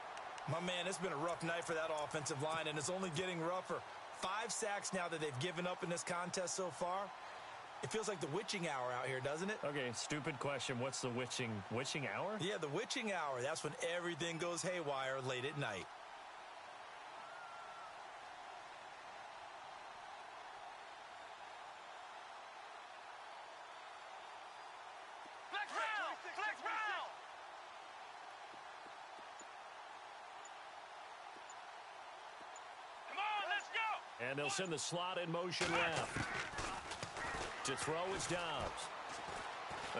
S2: My man, it's been a rough night for that offensive line, and it's only getting rougher. 5 sacks now that they've given up in this contest so far. It feels like the witching hour out here, doesn't it?
S1: Okay, stupid question. What's the witching hour?
S2: Yeah, the witching hour. That's when everything goes haywire late at night.
S4: Flex round! Flex round! Come on, let's go!
S1: And they'll send the slot in motion left. To throw is Dobbs.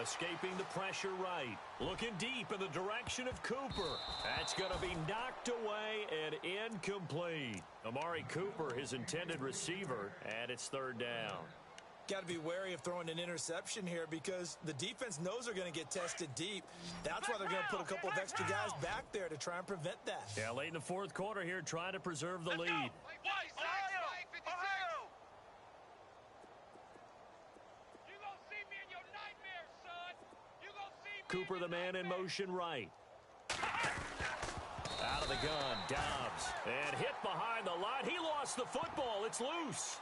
S1: Escaping the pressure right. Looking deep in the direction of Cooper. That's going to be knocked away and incomplete. Amari Cooper, his intended receiver, and it's third down.
S2: Got to be wary of throwing an interception here because the defense knows they're going to get tested deep. That's why they're going to put a couple of extra guys back there to try and prevent that.
S1: Yeah, late in the fourth quarter here, trying to preserve the lead. Cooper, the man in motion right. Out of the gun, Dobbs. And hit behind the line. He lost the football. It's loose.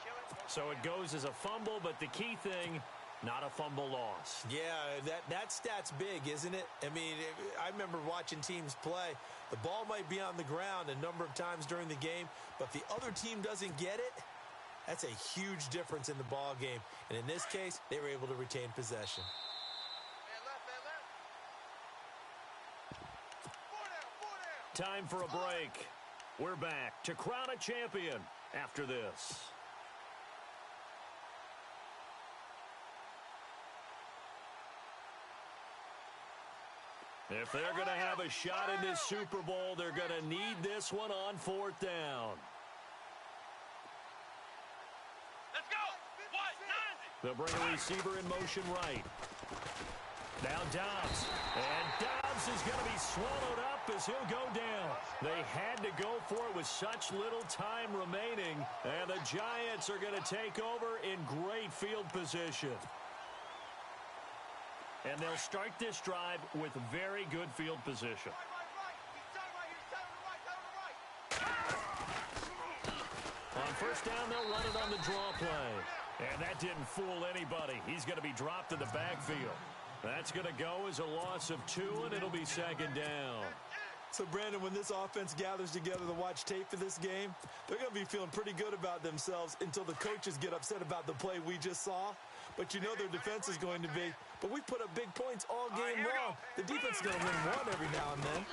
S1: So it goes as a fumble, but the key thing, not a fumble loss.
S2: Yeah, that stat's big, isn't it? I mean, I remember watching teams play. The ball might be on the ground a number of times during the game, but if the other team doesn't get it, that's a huge difference in the ball game. And in this case, they were able to retain possession.
S1: Time for a break. We're back to crown a champion after this. If they're going to have a shot in this Super Bowl, they're going to need this one on fourth down.
S4: Let's go.
S1: They'll bring a receiver in motion right. Now Dobbs. And Dobbs is going to be swallowed up as he'll go down. They had to go for it with such little time remaining. And the Giants are going to take over in great field position. And they'll start this drive with very good field position. On first down, they'll run it on the draw play. And that didn't fool anybody. He's going to be dropped in the backfield. That's going to go as a loss of 2, and it'll be second down.
S2: So, Brandon, when this offense gathers together to watch tape for this game, they're going to be feeling pretty good about themselves until the coaches get upset about the play we just saw. But you know their defense is going to be, but we put up big points all game long. The defense is going to win one every now and then.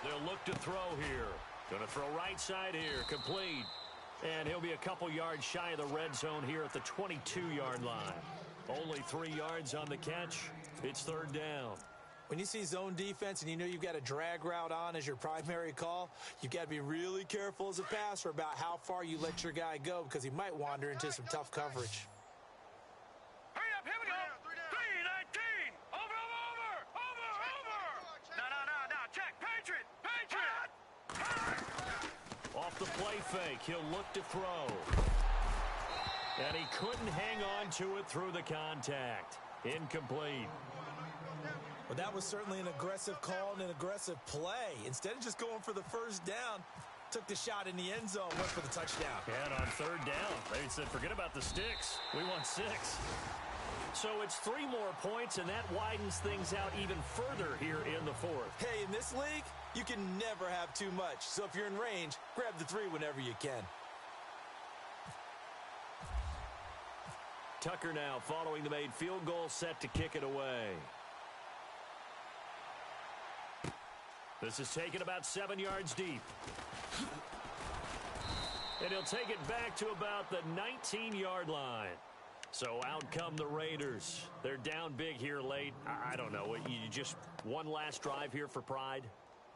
S1: They'll look to throw here. Going to throw right side here, complete. And he'll be a couple yards shy of the red zone here at the 22-yard line. Only 3 yards on the catch. It's third down.
S2: When you see zone defense and you know you've got a drag route on as your primary call, you've got to be really careful as a passer about how far you let your guy go because he might wander into some tough coverage.
S4: Hurry up, here we go. 3-19. Over. No. Check. Patriot.
S1: Off the play fake, he'll look to throw. And he couldn't hang on to it through the contact. Incomplete.
S2: Well, that was certainly an aggressive call and an aggressive play. Instead of just going for the first down, took the shot in the end zone, went for the touchdown.
S1: And on third down, they said, forget about the sticks. We want 6. So it's 3 more points, and that widens things out even further here in the fourth.
S2: Hey, in this league, you can never have too much. So if you're in range, grab the 3 whenever you can.
S1: Tucker now following the made field goal, set to kick it away. This is taken about 7 yards deep. And he'll take it back to about the 19-yard line. So out come the Raiders. They're down big here late. I don't know. You just one last drive here for pride?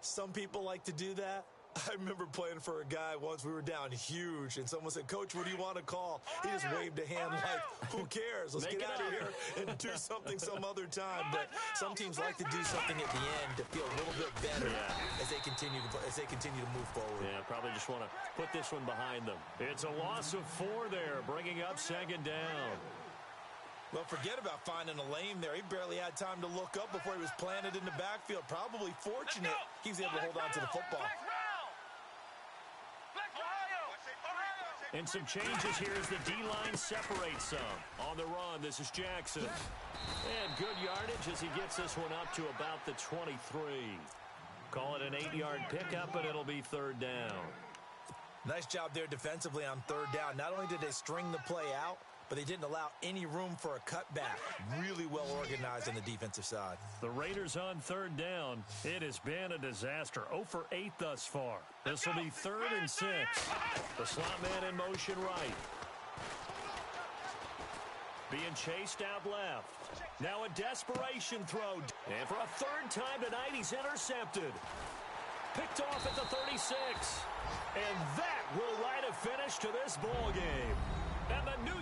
S2: Some people like to do that. I remember playing for a guy once. We were down huge, and someone said, Coach, what do you want to call? He just waved a hand like, who cares? Let's get out of here and do something some other time. But some teams like to do something at the end to feel a little bit better as they continue to move forward.
S1: Yeah, probably just want to put this one behind them. It's a loss of 4 there, bringing up second down.
S2: Well, forget about finding a lane there. He barely had time to look up before he was planted in the backfield. Probably fortunate he was able to hold on to the football.
S1: And some changes here as the D-line separates some. On the run, this is Jackson. And good yardage as he gets this one up to about the 23. Call it an 8-yard pickup, and it'll be third down.
S2: Nice job there defensively on third down. Not only did they string the play out, but they didn't allow any room for a cutback. Really well organized on the defensive side.
S1: The Raiders on third down. It has been a disaster. 0 for 8 thus far. This will be 3rd and 6. The slot man in motion right. Being chased out left. Now a desperation throw. And for a 3rd time tonight, he's intercepted. Picked off at the 36. And that will write a finish to this ball game. And the New